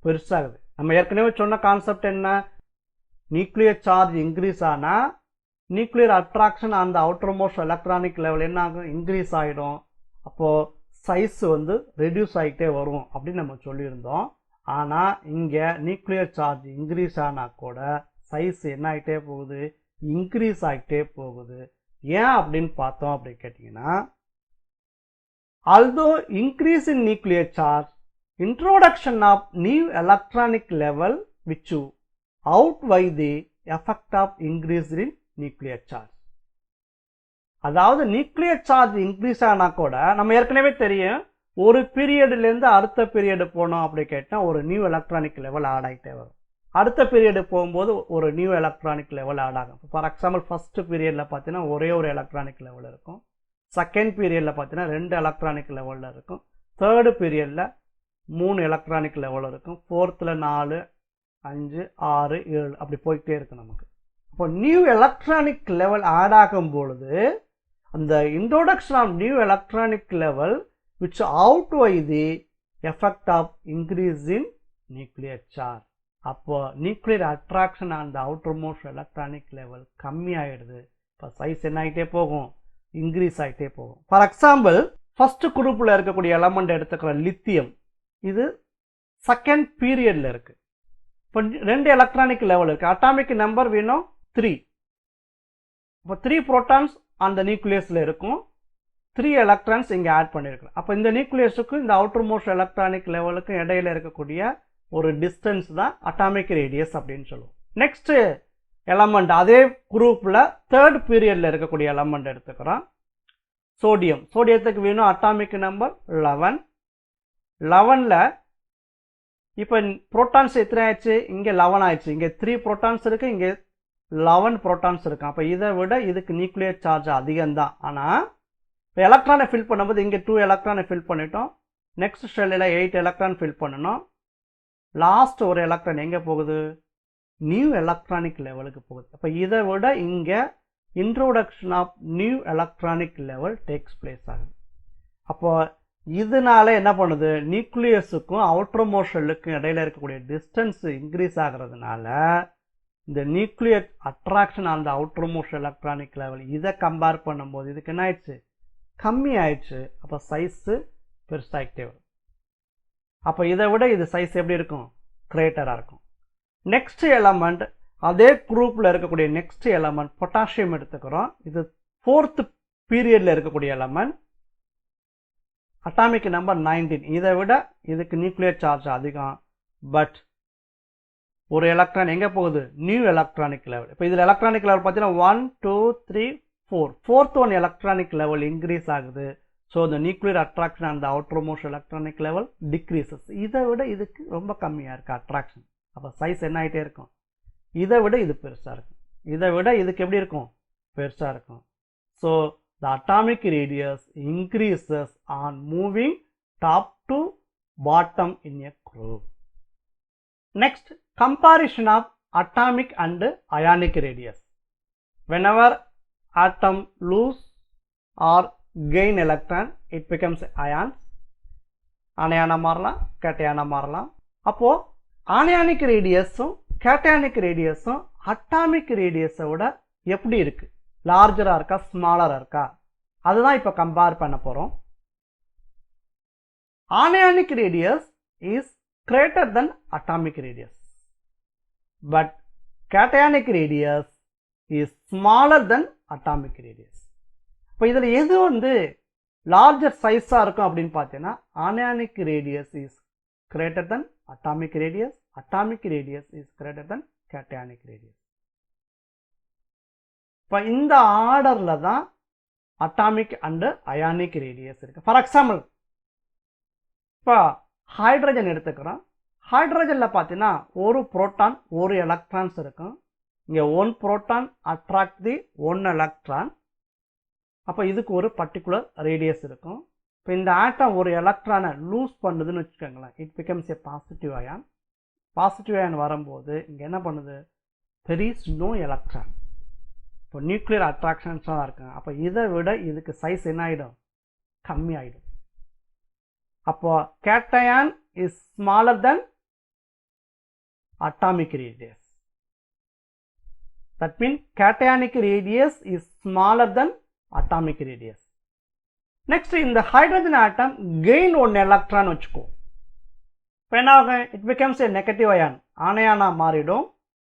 பெருசாகுது. நம்ம ஏற்கனவே சொன்ன கான்செப்ட் என்ன, நியூக்ளியர் சார்ஜ் இன்க்ரீஸ் ஆனால் நியூக்ளியர் அட்ராக்ஷன் அந்த அவுட்டர் மோஸ்ட் எலக்ட்ரானிக் லெவல் என்ன ஆகும், இன்க்ரீஸ் ஆகிடும். அப்போது சைஸ் வந்து ரெடியூஸ் ஆகிட்டே வரும் அப்படின்னு நம்ம சொல்லியிருந்தோம். ஆனால் இங்கே நியூக்ளியர் சார்ஜ் இன்க்ரீஸ் ஆனால் கூட சைஸ் என்ன ஆகிட்டே போகுது, இன்க்ரீஸ் ஆகிட்டே போகுது. ஏன் அப்படின்னு பார்த்தோம் அப்படின்னு கேட்டிங்கன்னா, although increase in nuclear charge, introduction of new electronic level which outweigh the effect of increase in nuclear charge. அதாவது நியூக்ளியர் சார்ஜ் இன்க்ரீஸ் ஆனால் கூட நம்ம ஏற்கனவே தெரியும், ஒரு பீரியட்லேருந்து அடுத்த பீரியடு போனோம் அப்படி கேட்டால் ஒரு நியூ எலக்ட்ரானிக் லெவல் ஆட் ஆகிட்டே வரும். அடுத்த பீரியடு போகும்போது ஒரு நியூ எலக்ட்ரானிக் லெவல் ஆட் ஆகும். ஃபார் எக்ஸாம்பிள் ஃபர்ஸ்ட் பீரியடில் பார்த்தீங்கன்னா ஒரே ஒரு எலக்ட்ரானிக் லெவல் இருக்கும். செகண்ட் பீரியடில் பார்த்தீங்கன்னா 2 எலக்ட்ரானிக் லெவலில் இருக்கும். தேர்டு பீரியடில் 3 எலக்ட்ரானிக் லெவல் இருக்கும். ஃபோர்த்தில் 4, 5, 6, 7 அப்படி போய்கிட்டே இருக்கும் நமக்கு. இப்போ நியூ எலக்ட்ரானிக் லெவல் ஆட் ஆகும் பொழுது அந்த introduction of new electronic level which outweigh the effect of increase in nuclear charge. அப்போ nuclear attraction on the outermost electronic level கம்மி ஆயிடுது. இப்போ சைஸ் என்ன ஆகிட்டே போகும், இன்க்ரீஸ் ஆகிட்டே போகும். ஃபார் எக்ஸாம்பிள் ஃபர்ஸ்ட் குரூப்பில் இருக்கக்கூடிய எலமெண்ட் எடுத்துக்கிற லித்தியம், இது செகண்ட் பீரியடில் இருக்குது. இப்போ 2 எலக்ட்ரானிக் லெவல் இருக்குது. அட்டாமிக் நம்பர் வேணும் 3. இப்போ 3 புரோட்டான்ஸ் அந்த நியூக்ளியஸில் இருக்கும், 3 எலக்ட்ரான்ஸ் இங்கே ஆட் பண்ணியிருக்கிறோம். அப்போ இந்த நியூக்ளியஸுக்கும் இந்த அவுட்டர் மோஸ்ட் எலக்ட்ரானிக் லெவலுக்கும் இடையில இருக்கக்கூடிய ஒரு டிஸ்டன்ஸ் தான் அட்டாமிக் ரேடியஸ் அப்படின்னு சொல்லுவோம். நெக்ஸ்ட் எலமெண்ட் அதே குரூப்பில் தேர்ட் பீரியடில் இருக்கக்கூடிய எலமெண்ட் எடுத்துக்கிறோம். சோடியம். சோடியத்துக்கு வேணும் அட்டாமிக் நம்பர் 11. 11ல் இப்போ புரோட்டான்ஸ் எத்தனை ஆயிடுச்சு, இங்கே 11 ஆயிடுச்சு. இங்கே 3 புரோட்டான்ஸ் இருக்குது, இங்கே 11 புரோட்டான்ஸ் இருக்குது. அப்போ இதை விட இதுக்கு நியூக்ளியர் சார்ஜ் அதிகம்தான். ஆனால் இப்போ எலக்ட்ரானை ஃபில் பண்ணும்போது இங்கே 2 எலக்ட்ரானை ஃபில் பண்ணிட்டோம். நெக்ஸ்ட் ஷெல்லில் 8 எலக்ட்ரான் ஃபில் பண்ணணும். லாஸ்ட் ஒரு எலக்ட்ரான் எங்கே போகுது, நியூ எலக்ட்ரானிக் லெவலுக்கு போகுது. அப்போ இதை விட இங்கே introduction of new electronic level takes place ஆகுது. அப்போ இதனால என்ன பண்ணுது, நியூக்ளியஸுக்கும் அவுட்டர் மோஸ்ட் ஷெல்லுக்கும் இடையில இருக்கக்கூடிய டிஸ்டன்ஸ் இன்க்ரீஸ் ஆகிறதுனால இந்த nuclear attraction on the outer most electronic level இதை கம்பேர் பண்ணும்போது இதுக்கு என்ன ஆயிடுச்சு, கம்மி ஆயிடுச்சு. அப்போ சைஸு பெருசாகிட்டே வரும். அப்போ இதை விட இது சைஸ் எப்படி இருக்கும், கிரேட்டராக இருக்கும். நெக்ஸ்ட் எலமெண்ட் அதே குரூப்பில் இருக்கக்கூடிய நெக்ஸ்ட் எலமெண்ட் பொட்டாசியம் எடுத்துக்கிறோம். இது 4th பீரியடில் இருக்கக்கூடிய எலமெண்ட், அட்டாமிக் நம்பர் 19. இதை விட இதுக்கு நியூக்ளியர் சார்ஜ் அதிகம். பட் ஒரு எலக்ட்ரான் எங்கே போகுது, நியூ எலக்ட்ரானிக் லெவல். இப்போ இதில் எலக்ட்ரானிக் லெவல் பார்த்தீங்கன்னா 1 2 3 4, 4th one electronic level increase ஆகுது. So the nuclear attraction on the outermost electronic level decreases. இதை விட இதுக்கு ரொம்ப கம்மியாக இருக்குது அட்ராக்ஷன். அப்போ சைஸ் என்ன ஆகிட்டே இருக்கும், இதை விட இது பெருசாக இருக்கும், இதை விட இதுக்கு எப்படி இருக்கும், பெருசாக இருக்கும். So the atomic radius increases on moving top to bottom in a group. Next, comparison of atomic and ionic radius. Whenever atom lose or gain electron, it becomes ions. அணையான மாறலாம், கேட்டையான மாறலாம். அப்போ அனியானிக் ரேடியஸும் கேட்டையானிக் ரேடியஸும் அட்டாமிக் ரேடியஸை விட எப்படி இருக்கு, லார்ஜராக இருக்கா ஸ்மாலராக இருக்கா, அதுதான் இப்போ கம்பேர் பண்ண போகிறோம். Anionic radius is greater than atomic radius, but cationic radius is smaller than atomic radius. இப்போ இதில் எது வந்து லார்ஜர் சைஸாக இருக்கும் அப்படின்னு பார்த்தீங்கன்னா anionic radius is greater than atomic radius, atomic radius is greater than cationic radius. இப்போ இந்த ஆர்டரில் தான் அட்டாமிக் அண்டு அயானிக் ரேடியஸ் இருக்கு. ஃபார் எக்ஸாம்பிள் இப்போ ஹைட்ரஜன் எடுத்துக்கிறோம். ஹைட்ரஜனில் பார்த்தீங்கன்னா ஒரு புரோட்டான் ஒரு எலக்ட்ரான்ஸ் இருக்கும். இங்கே 1 புரோட்டான் அட்ராக்ட் தி 1 எலக்ட்ரான். அப்போ இதுக்கு ஒரு பர்டிகுலர் ரேடியஸ் இருக்கும். இப்போ இந்த ஆட்டம் ஒரு எலக்ட்ரானை லூஸ் பண்ணுதுன்னு வச்சுக்கோங்களேன், it becomes a positive ion. Positive ion வரும்போது இங்கே என்ன பண்ணுது, தெர் இஸ் நோ எலக்ட்ரான். இப்போ நியூக்ளியர் அட்ராக்ஷன்ஸாக தான் இருக்குங்க. அப்போ இதை விட இதுக்கு சைஸ் என்ன ஆகிடும், கம்மி ஆகிடும். அப்போ cation is smaller than atomic radius. That means cationic radius is smaller than atomic radius. Next, in the hydrogen atom gain 1 electron வச்சுக்கோ. இப்போ என்ன ஆகும், it becomes a negative ion. அணையானா மாறிடும்.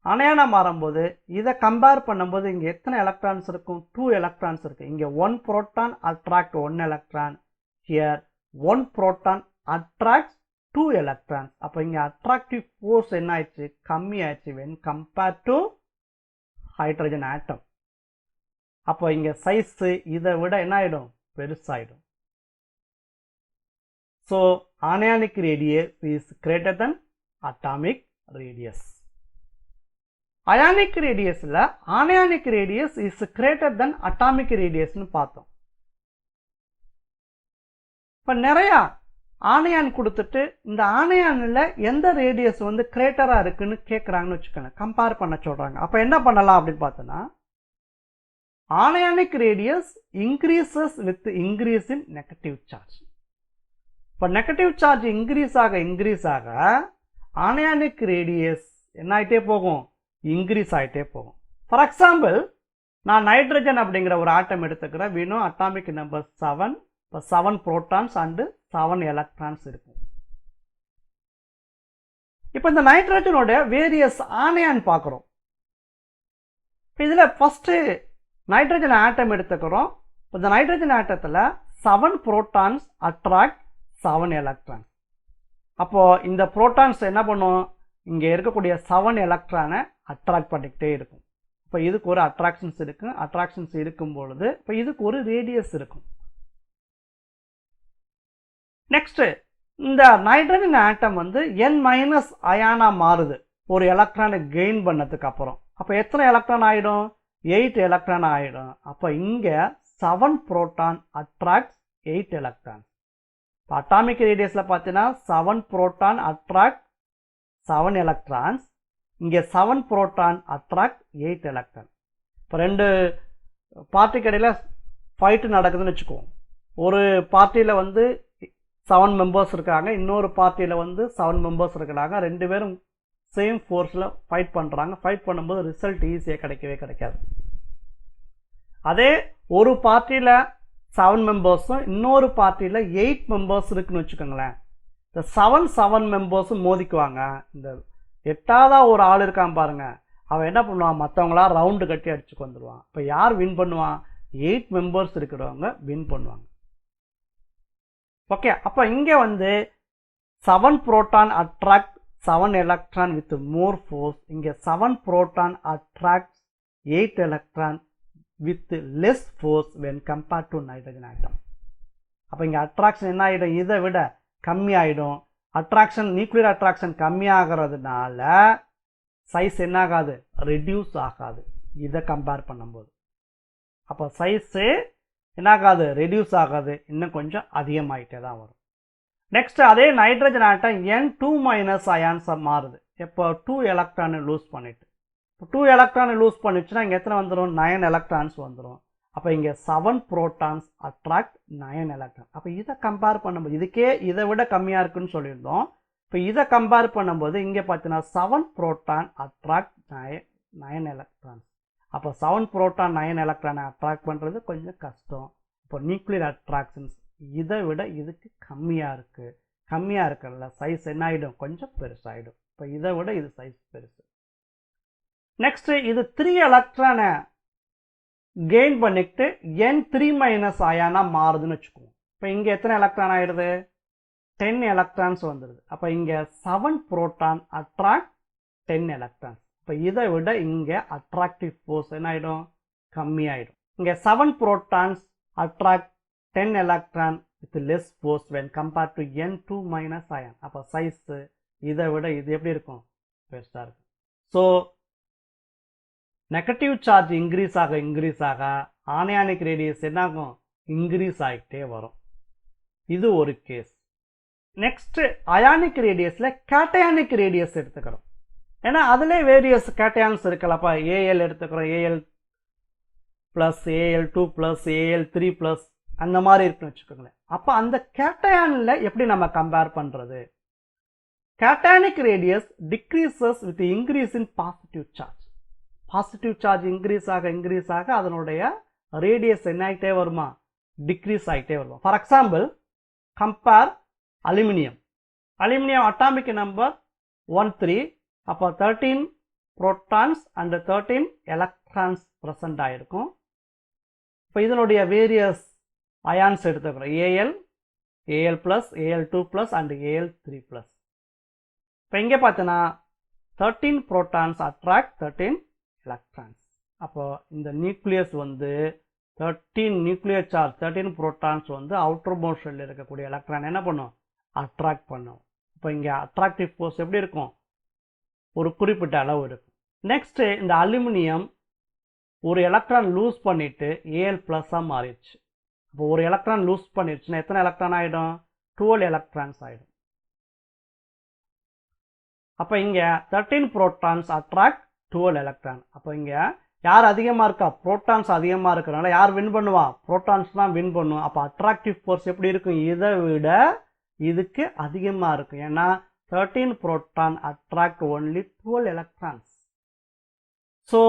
அணையானா மாறும்போது இதை கம்பேர் பண்ணும்போது இங்கே எத்தனை எலக்ட்ரான்ஸ் இருக்கும், 2 எலக்ட்ரான்ஸ் இருக்கு. இங்கே 1 proton attract 1 electron. Here 1 proton attracts 2 electrons. அப்போ இங்கே அட்ராக்டிவ் ஃபோர்ஸ் என்ன ஆயிடுச்சு, கம்மி ஆயிடுச்சு when compared to hydrogen atom. அப்போ இங்கே சைஸ் இதை விட என்ன ஆகிடும், பெருசாகிடும். So anionic radius is greater than atomic radius. Ionic ரேடியஸில் anionic radius is greater than atomic ரேடியஸ்னு பார்த்தோம். இப்போ நிறையா ஆனையான் கொடுத்துட்டு இந்த ஆனையானில் எந்த ரேடியஸ் வந்து கிரேட்டராக இருக்குன்னு கேட்குறாங்கன்னு வச்சுக்கோங்க, கம்பேர் பண்ண சொல்கிறாங்க. அப்போ என்ன பண்ணலாம் அப்படின்னு பார்த்தோன்னா, anionic radius increases with increase in negative charge. இப்போ நெகட்டிவ் சார்ஜ் இன்க்ரீஸ் ஆக அயானிக் ரேடியஸ் என்ன ஆகிட்டே போகும், இன்க்ரீஸ் ஆகிட்டே போகும். ஃபார் எக்ஸாம்பிள், நான் நைட்ரஜன் அப்படிங்கிற ஒரு ஆட்டம் எடுத்துக்கிறேன். வீணும் அட்டாமிக் நம்பர் 7. இப்போ 7 புரோட்டான்ஸ் அண்டு 7 எலக்ட்ரான்ஸ் இருக்கும். இப்போ இந்த நைட்ரஜனோட வேரியஸ் ஆனையான் பார்க்குறோம். இப்போ இதில் ஃபஸ்ட்டு நைட்ரஜன் ஆட்டம் எடுத்துக்கிறோம். இந்த நைட்ரஜன் ஆட்டத்தில் 7 புரோட்டான்ஸ் அட்ராக்ட் 7 எலக்ட்ரான்ஸ். அப்போது இந்த புரோட்டான்ஸ் என்ன பண்ணும், இங்கே இருக்கக்கூடிய 7 எலக்ட்ரானை அட்ராக்ட் பண்ணிக்கிட்டே இருக்கும். இப்போ இதுக்கு ஒரு அட்ராக்ஷன்ஸ் இருக்கும். அட்ராக்ஷன்ஸ் இருக்கும் பொழுது இப்போ இதுக்கு ஒரு ரேடியஸ் இருக்கும். நெக்ஸ்ட், இந்த நைட்ரஜன் ஆட்டம் வந்து n- அயானா மாறுது ஒரு எலக்ட்ரானை கெயின் பண்ணதுக்கு அப்புறம். அப்போ எத்தனை எலக்ட்ரான் ஆகிடும், 8 எலக்ட்ரான் ஆகிடும். அப்போ இங்கே 7 புரோட்டான் அட்ராக்ட் 8 எலக்ட்ரான். இப்போ அட்டாமிக் ரேடியஸில் பார்த்தீங்கன்னா 7 புரோட்டான் அட்ராக்ட் 7 எலக்ட்ரான்ஸ். இங்கே 7 புரோட்டான் அட்ராக்ட் 8 எலக்ட்ரான். இப்போ 2 பார்ட்டிக்கு இடையில் ஃபைட்டு நடக்குதுன்னு வச்சுக்குவோம். ஒரு பார்ட்டியில் வந்து 7 மெம்பர்ஸ் இருக்காங்க, இன்னொரு பார்ட்டியில் வந்து 7 மெம்பர்ஸ் இருக்கிறாங்க. 2 பேரும் சேம் ஃபோர்ஸில் ஃபைட் பண்ணுறாங்க. ஃபைட் பண்ணும்போது ரிசல்ட் ஈஸியாக கிடைக்காது. அதே ஒரு பார்ட்டியில் 7 மெம்பர்ஸும் இன்னொரு பார்ட்டியில் 8 மெம்பர்ஸ் இருக்குன்னு வச்சுக்கோங்களேன். இந்த 7 மெம்பர்ஸும் மோதிக்குவாங்க. இந்த 8ஆவதா ஒரு ஆள் இருக்கான் பாருங்க, அவன் என்ன பண்ணுவான், மற்றவங்களாம் ரவுண்டு கட்டி அடிச்சுக்கு வந்துடுவான். இப்போ யார் வின் பண்ணுவான், 8 மெம்பர்ஸ் இருக்கிறவங்க வின் பண்ணுவாங்க. ஓகே, அப்போ இங்கே வந்து 7 proton attract 7 electron with more force. இங்கே 7 proton attract 8 electron with less force when compared to nitrogen atom. அப்போ இங்கே அட்ராக்ஷன் என்ன ஆகிடும், இதை விட கம்மி ஆகிடும். அட்ராக்ஷன், நியூக்ளியர் அட்ராக்ஷன் கம்மியாகிறதுனால சைஸ் என்ன ஆகாது, ரெடியூஸ் ஆகாது இதை கம்பேர் பண்ணும்போது. அப்போ சைஸு என்ன ஆகாது, ரெடியூஸ் ஆகாது, இன்னும் கொஞ்சம் அதிகமாகிட்டே தான் வரும். நெக்ஸ்ட், அதே நைட்ரஜன் ஆட்டம் N2- அயான்ஸாக மாறுது. இப்போ 2 எலக்ட்ரானை லூஸ் பண்ணிட்டு, இப்போ 2 எலக்ட்ரானை லூஸ் பண்ணிச்சுன்னா இங்கே எத்தனை வந்துடும், 9 எலக்ட்ரான்ஸ் வந்துடும். அப்போ இங்கே 7 புரோட்டான்ஸ் அட்ராக்ட் 9 எலக்ட்ரான். அப்போ இதை கம்பேர் பண்ணும்போது இதுக்கே இதை விட கம்மியாக இருக்குன்னு சொல்லியிருந்தோம். இப்போ இதை கம்பேர் பண்ணும்போது இங்கே பார்த்தீங்கன்னா 7 புரோட்டான் அட்ராக்ட் 9 எலக்ட்ரான்ஸ். அப்போ 7 புரோட்டான் 9 எலக்ட்ரானை அட்ராக்ட் பண்ணுறது கொஞ்சம் கஷ்டம். இப்போ நியூக்ளியர் அட்ராக்ஷன்ஸ் இதை விட இதுக்கு கம்மியாக இருக்கிறதுல சைஸ் என்ன ஆகிடும், கொஞ்சம் பெருசாகிடும். இப்போ இதை விட இது சைஸ் பெருசு. நெக்ஸ்ட், இது 3 எலக்ட்ரானை கெயின் பண்ணிட்டு N3- அயானா மாறுதுன்னு வச்சுக்குவோம். இப்போ இங்கே எத்தனை எலக்ட்ரான் ஆகிடுது, 10 எலக்ட்ரான்ஸ் வந்துடுது. அப்போ இங்கே 7 புரோட்டான் அட்ராக்ட் 10 எலக்ட்ரான்ஸ். இப்போ இதை விட இங்கே அட்ராக்டிவ் ஃபோர்ஸ் என்ன ஆகிடும், கம்மியாயிடும். இங்கே 7 protons attract 10 electron with less force when compared to N2- ion. அப்போ சைஸு இதை விட இது எப்படி இருக்கும், பெருசாக இருக்கும். ஸோ நெகட்டிவ் சார்ஜ் இன்க்ரீஸ் ஆக ஆனியானிக் ரேடியஸ் என்ன ஆகும், இன்க்ரீஸ் ஆகிட்டே வரும். இது ஒரு கேஸ். நெக்ஸ்ட், அயானிக் ரேடியஸில் கேட்டயானிக் ரேடியஸ் எடுத்துக்கிறோம். ஏன்னா அதிலே வேரியஸ் கேட்டயான்ஸ் இருக்கலப்பா. ஏஎல் எடுத்துக்கிறோம், AL plus, AL2 plus, AL3 plus, அந்த மாதிரி இருக்குன்னு வச்சுக்கோங்களேன். அப்போ அந்த கேட்டயானில் எப்படி நம்ம கம்பேர் பண்ணுறது? Cationic radius decreases with increase in positive charge. Positive charge increase ஆக அதனுடைய ரேடியஸ் என்ன ஆகிட்டே வருமா, டிக்ரீஸ் ஆகிட்டே வருமா. For example, compare aluminium. Atomic number 13. அப்போ 13 புரோட்டான்ஸ் அண்ட் 13 எலக்ட்ரான்ஸ் ப்ரெசண்ட் ஆகிருக்கும். இப்போ இதனுடைய வேரியஸ் அயான்ஸ் எடுத்துக்கிறோம், AL plus, AL2 plus and AL3 plus. இப்போ இங்கே பார்த்தீங்கன்னா 13 புரோட்டான்ஸ் அட்ராக்ட் 13 எலக்ட்ரான்ஸ். அப்போ இந்த நியூக்ளியஸ் வந்து 13 நியூக்ளியர் சார்ஜ் 13 புரோட்டான்ஸ் வந்து அவுட்டர் மோஷனில் இருக்கக்கூடிய எலக்ட்ரான் என்ன பண்ணும், அட்ராக்ட் பண்ணும். இப்போ இங்கே அட்ராக்டிவ் ஃபோர்ஸ் எப்படி இருக்கும், ஒரு குறிப்பிட்ட அளவு இருக்கும். நெக்ஸ்ட், இந்த அலுமினியம் ஒரு எலக்ட்ரான் லூஸ் பண்ணிட்டு AL+ மாறிடுச்சு. அப்போ ஒரு எலக்ட்ரான் லூஸ் பண்ணிடுச்சுன்னா எத்தனை எலக்ட்ரான் ஆகிடும், 12 எலக்ட்ரான்ஸ் ஆகிடும். அப்போ இங்கே 13 புரோட்டான்ஸ் அட்ராக்ட் 12 எலக்ட்ரான். அப்போ இங்கே யார் அதிகமாக இருக்கா, புரோட்டான்ஸ் அதிகமாக இருக்கிறனால யார் வின் பண்ணுவா, புரோட்டான்ஸ் தான் வின் பண்ணுவோம். அப்போ அட்ராக்டிவ் ஃபோர்ஸ் எப்படி இருக்கும், இதை விட இதுக்கு அதிகமாக இருக்கும். ஏன்னா 13 proton attract only 12 electrons. So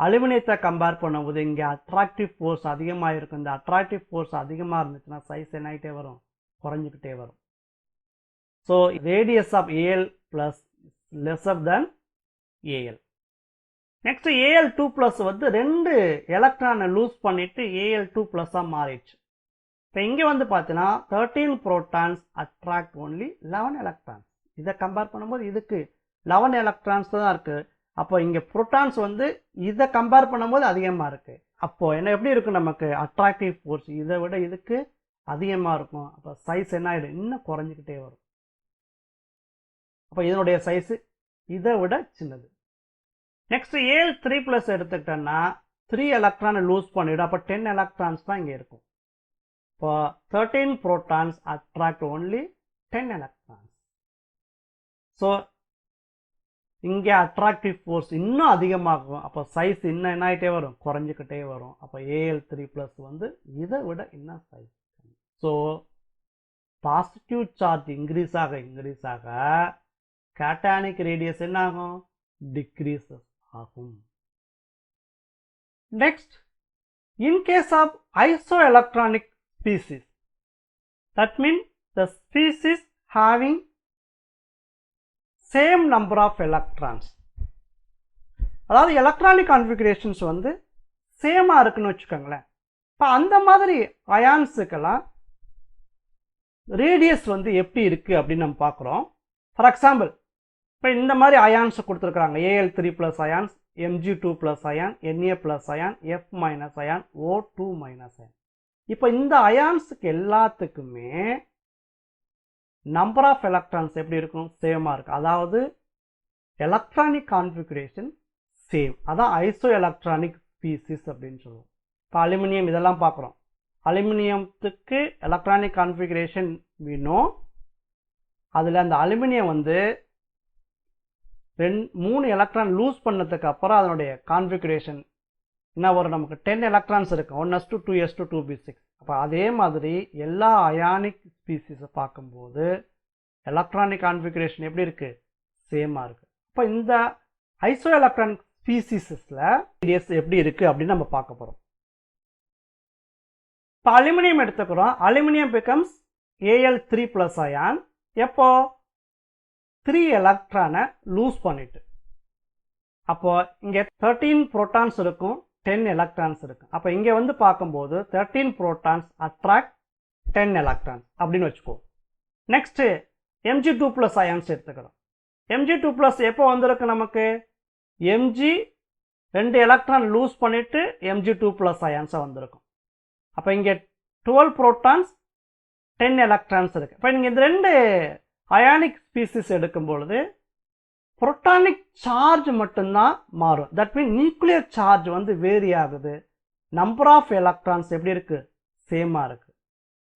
அலுமினியத்தை compare பண்ணும்போது இங்கே அட்ராக்டிவ் ஃபோர்ஸ் அதிகமாக இருக்கும். இந்த அட்ராக்டிவ் ஃபோர்ஸ் அதிகமாக இருந்துச்சுன்னா சைஸ் என்ன ஆகிட்டே வரும், குறைஞ்சிக்கிட்டே வரும். So radius of AL plus lesser than AL. Next AL two plus வந்து 2 எலக்ட்ரானை லூஸ் பண்ணிட்டு ஏஎல்2 ப்ளஸ்ஸாக மாறிடுச்சு. இப்போ இங்கே வந்து பார்த்தீங்கன்னா 13 ப்ரோட்டான்ஸ் அட்ராக்ட் ஒன்லி 11 எலக்ட்ரான்ஸ். இதை கம்பேர் பண்ணும்போது இதுக்கு 11 எலக்ட்ரான்ஸ் தான் இருக்குது. அப்போ இங்கே ப்ரோட்டான்ஸ் வந்து இதை கம்பேர் பண்ணும்போது அதிகமாக இருக்குது. அப்போது என்ன எப்படி இருக்கும், நமக்கு அட்ராக்டிவ் ஃபோர்ஸ் இதை விட இதுக்கு அதிகமாக இருக்கும். அப்போ சைஸ் என்ன ஆகிடும், இன்னும் குறைஞ்சிக்கிட்டே வரும். அப்போ இதனுடைய சைஸு இதை விட சின்னது. நெக்ஸ்ட் ஏஎல்3 ப்ளஸ் எடுத்துக்கிட்டோன்னா 3 எலக்ட்ரானை லூஸ் பண்ணிவிடும். அப்போ 10 எலக்ட்ரான்ஸ் தான் இங்கே இருக்கும். இப்போ 13 protons attract only 10 electrons. So இங்கே அட்ராக்டிவ் ஃபோர்ஸ் இன்னும் அதிகமாகும். அப்போ சைஸ் இன்னும் என்ன ஆகிட்டே வரும், குறைஞ்சிக்கிட்டே வரும். அப்போ ஏஎல்3 ப்ளஸ் வந்து இதை விட இன்னும் size. So positive charge increase ஆக கேட்டானிக் ரேடியஸ் என்ன ஆகும், டிக்ரீசஸ் ஆகும். Next, in case of isoelectronic species, that means the species having same number of electrons. அதாவது எலக்ட்ரானிக் கான்ஃபிகரேஷன்ஸ் வந்து சேமாக இருக்குன்னு வச்சுக்கோங்களேன். இப்போ அந்த மாதிரி அயான்ஸுக்கெல்லாம் ரேடியஸ் வந்து எப்படி இருக்குது அப்படின்னு நம்ம பார்க்குறோம். ஃபார் எக்ஸாம்பிள், இப்போ இந்த மாதிரி அயான்ஸ் கொடுத்துருக்குறாங்க. ஏஎல்3 plus ions, MG two plus ion, NA plus ion, F minus ion, O two minus ion. இப்போ இந்த அயான்ஸுக்கு எல்லாத்துக்குமே நம்பர் ஆஃப் எலக்ட்ரான்ஸ் எப்படி இருக்கும், சேமாக இருக்கும். அதாவது எலக்ட்ரானிக் கான்ஃபிகரேஷன் சேம். அதான் ஐசோ எலக்ட்ரானிக் ஸ்பீசிஸ் அப்படின்னு சொல்லுவோம். இப்போ அலுமினியம் இதெல்லாம் பார்க்குறோம். அலுமினியத்துக்கு எலக்ட்ரானிக் கான்ஃபிகரேஷன் வேணும். அதில் அந்த அலுமினியம் வந்து 3 எலக்ட்ரான் லூஸ் பண்ணதுக்கு அப்புறம் அதனுடைய கான்ஃபிகரேஷன் என்ன வரும், நமக்கு 10 எலக்ட்ரான்ஸ் இருக்குது. 1s2 2s2 2b6. அப்போ அதே மாதிரி எல்லா அயானிக் ஸ்பீசிஸை பார்க்கும்போது எலக்ட்ரானிக் கான்ஃபிகரேஷன் எப்படி இருக்குது, சேமாக இருக்குது. அப்போ இந்த ஐசோ எலக்ட்ரானிக் ஸ்பீசிஸில் ரேடியஸ் எப்படி இருக்குது அப்படின்னு நம்ம பார்க்க போகிறோம். இப்போ அலுமினியம் எடுத்துக்கிறோம். அலுமினியம் பிகம்ஸ் ஏஎல்3 ப்ளஸ் அயான். எப்போ 3 எலக்ட்ரானை லூஸ் பண்ணிட்டு. அப்போ இங்கே 13 ப்ரோட்டான்ஸ் இருக்கும், 10 எலக்ட்ரான்ஸ் இருக்கு. அப்போ இங்கே வந்து பார்க்கும்போது 13 ப்ரோட்டான்ஸ் அட்ராக்ட் 10 எலக்ட்ரான்ஸ் அப்படின்னு வச்சுக்கோ. நெக்ஸ்ட் எம்ஜி2 ப்ளஸ் அயான்ஸ் எடுத்துக்கிறோம். எம்ஜி2 ப்ளஸ் எப்போ வந்திருக்கு, நமக்கு எம்ஜி 2 எலக்ட்ரான் லூஸ் பண்ணிட்டு எம்ஜி2 ப்ளஸ் அயான்ஸாக வந்திருக்கும். அப்போ இங்கே 12 ப்ரோட்டான்ஸ் 10 எலக்ட்ரான்ஸ் இருக்கு. இப்போ நீங்கள் இந்த 2 அயானிக் ஸ்பீசிஸ் எடுக்கும் பொழுது புரோட்டானிக் சார்ஜ் மட்டும்தான் மாறும். தட் மீன் நியூக்ளியர் சார்ஜ் வந்து வேரி ஆகுது. நம்பர் ஆஃப் எலக்ட்ரான்ஸ் எப்படி இருக்கு, சேமாக இருக்கு.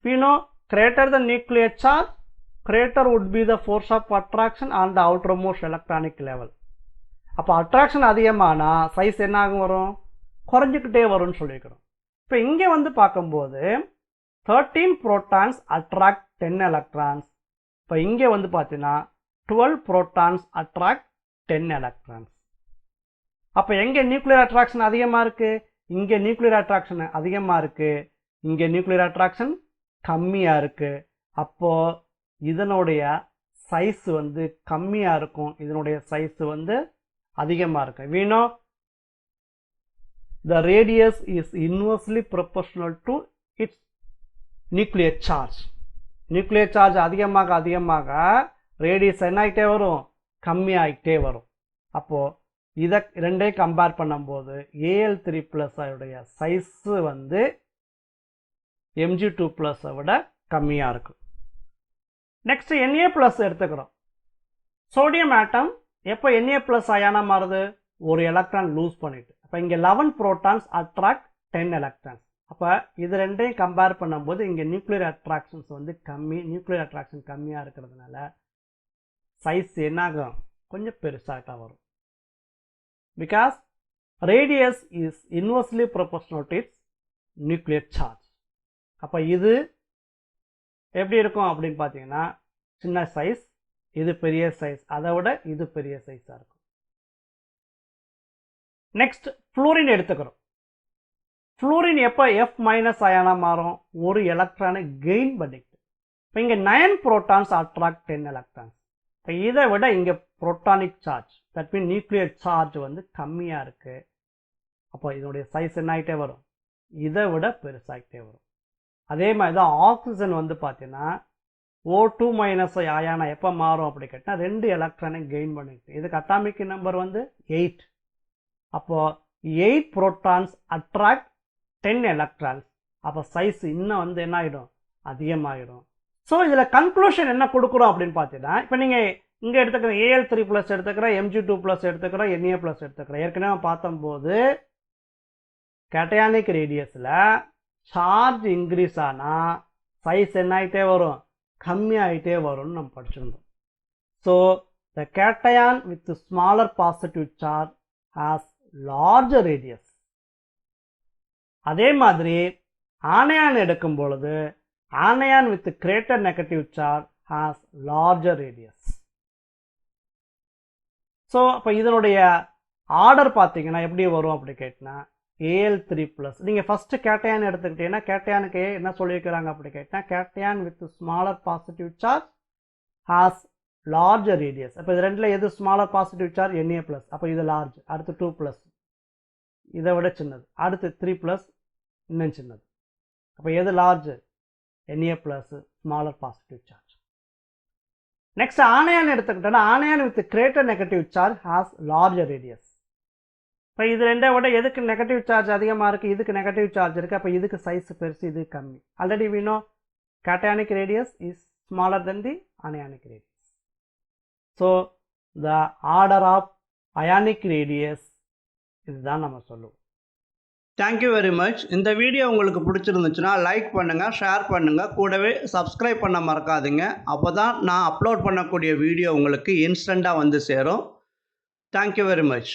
we know greater the nuclear charge, greater would be the force of attraction on the outermost electronic level. அப்போ அட்ராக்ஷன் அதிகமானா சைஸ் என்ன ஆகும், வரும், குறைஞ்சிக்கிட்டே வரும்னு சொல்லியிருக்கிறோம். இப்போ இங்கே வந்து பார்க்கும்போது 13 ப்ரோட்டான்ஸ் அட்ராக்ட் 10 எலக்ட்ரான்ஸ். இப்போ இங்கே வந்து பார்த்தீங்கன்னா 12 ப்ரோட்டான்ஸ் அட்ராக்ட் 10 எலக்ட்ரான்ஸ். அப்போ எங்கே நியூக்ளியர் அட்ராக்ஷன் அதிகமாக இருக்குது, இங்கே நியூக்ளியர் அட்ராக்ஷன் அதிகமாக இருக்குது, இங்கே நியூக்ளியர் அட்ராக்ஷன் கம்மியாக இருக்குது. அப்போது இதனுடைய சைஸ் வந்து கம்மியாக இருக்கும், இதனுடைய சைஸ் வந்து அதிகமாக இருக்குது. we know the radius is inversely proportional to its nuclear charge. Nuclear charge அதிகமாக அதிகமாக ரேடியஸ் என்ன ஆகிட்டே வரும், கம்மியாகிட்டே வரும். அப்போது இதை ரெண்டையும் கம்பேர் பண்ணும்போது ஏஎல்3 ப்ளஸ் உடைய சைஸு வந்து எம்ஜி2 ப்ளஸை விட கம்மியாக இருக்கும். நெக்ஸ்ட் Na ப்ளஸ் எடுத்துக்கிறோம். சோடியம் ஆட்டம் எப்போ Na ப்ளஸ் அயானாக மாறுது, ஒரு எலக்ட்ரான் லூஸ் பண்ணிட்டு. அப்போ இங்கே 11 ப்ரோட்டான்ஸ் அட்ராக்ட் 10 எலக்ட்ரான்ஸ். அப்போ இது ரெண்டையும் கம்பேர் பண்ணும்போது இங்கே நியூக்ளியர் அட்ராக்ஷன்ஸ் வந்து நியூக்ளியர் அட்ராக்ஷன் கம்மியாக இருக்கிறதுனால சைஸ் என்னாகும், கொஞ்சம் பெருசாக வரும். Because radius is inversely proportional to it's nuclear charge. அப்போ இது எப்படி இருக்கும் அப்படின்னு பார்த்தீங்கன்னா சின்ன சைஸ், இது பெரிய சைஸ், அதை விட இது பெரிய சைஸாக இருக்கும். நெக்ஸ்ட் ஃப்ளூரின் எடுத்துக்கிறோம். ஃப்ளூரின் எப்போ எஃப் மைனஸ் அயனாக மாறும்? ஒரு எலக்ட்ரானை கெயின் பண்ணிட்டு. இப்போ இங்கே 9 புரோட்டான்ஸ் அட்ராக்ட் 10 எலக்ட்ரான்ஸ். இப்போ இதை விட இங்கே protonic charge, that mean nuclear charge வந்து கம்மியாக இருக்குது. அப்போ இதனுடைய சைஸ் என்ன ஆகிட்டே வரும்? இதை விட பெருசாகிட்டே வரும். அதே மாதிரி தான் ஆக்சிஜன் வந்து பார்த்தீங்கன்னா O2 மைனஸ் அயானா எப்போ மாறும் அப்படி கேட்டால் 2 எலக்ட்ரானை கெயின் பண்ணிட்டு. இதுக்கு அட்டாமிக் நம்பர் வந்து 8. அப்போது 8 புரோட்டான்ஸ் அட்ராக்ட் 10 எலக்ட்ரான்ஸ். அப்போ சைஸ் இன்னும் வந்து என்ன ஆகிடும்? அதிகமாகிடும். ஸோ இதில் கன்க்ளூஷன் என்ன கொடுக்குறோம் அப்படின்னு பார்த்தீங்கன்னா, இப்போ நீங்கள் இங்கே எடுத்துக்கிற Al3+ எடுத்துக்கிறோம், Mg2+ எடுத்துக்கிறோம், Na+ எடுத்துக்கிறோம். ஏற்கனவே பார்த்தம்போது கேட்டயானிக் ரேடியஸில் சார்ஜ் இன்க்ரீஸ் ஆனால் சைஸ் என்ன ஆகிட்டே வரும்? கம்மியாகிட்டே வரும்னு நம்ம படிச்சிருந்தோம். So the cation with smaller positive charge has larger radius. அதே மாதிரி ஆனையான் எடுக்கும் பொழுது anion with greater negative charge has larger radius. So அப்போ இதனுடைய ஆர்டர் பார்த்தீங்கன்னா எப்படி வரும் அப்படி கேட்டினா Al3+. நீங்கள் ஃபஸ்ட்டு கேட்டயான் எடுத்துக்கிட்டீங்கன்னா கேட்டயானுக்கு என்ன சொல்லியிருக்கிறாங்க அப்படி கேட்டால் cation with smaller positive charge has larger radius. அப்போ இது ரெண்டில் எது ஸ்மாலர் பாசிட்டிவ் சார்ஜ்? Na+. அப்போ இது லார்ஜ். அடுத்து 2+, இதை விட சின்னது. அடுத்து 3+, இன்னும் சின்னது. அப்போ எது large? Na+, smaller positive charge. Next anion எடுத்துக்கிட்டோன்னா anion with greater negative charge has larger radius. இப்போ இது ரெண்டை விட எதுக்கு நெகட்டிவ் சார்ஜ் அதிகமாக இருக்குது? இதுக்கு நெகட்டிவ் சார்ஜ் இருக்குது. அப்போ இதுக்கு சைஸ் பெருசு, இது கம்மி. Already we know cationic radius is smaller than the anionic radius. So the order of ionic radius இதுதான் நம்ம சொல்லுவோம். Thank you very much. இந்த வீடியோ உங்களுக்கு பிடிச்சிருந்துச்சுன்னா லைக் பண்ணுங்கள், ஷேர் பண்ணுங்கள், கூடவே சப்ஸ்கிரைப் பண்ண மறக்காதீங்க. அப்போ தான் நான் அப்லோட் பண்ணக்கூடிய வீடியோ உங்களுக்கு இன்ஸ்டண்ட்டாக வந்து சேரும். Thank you very much.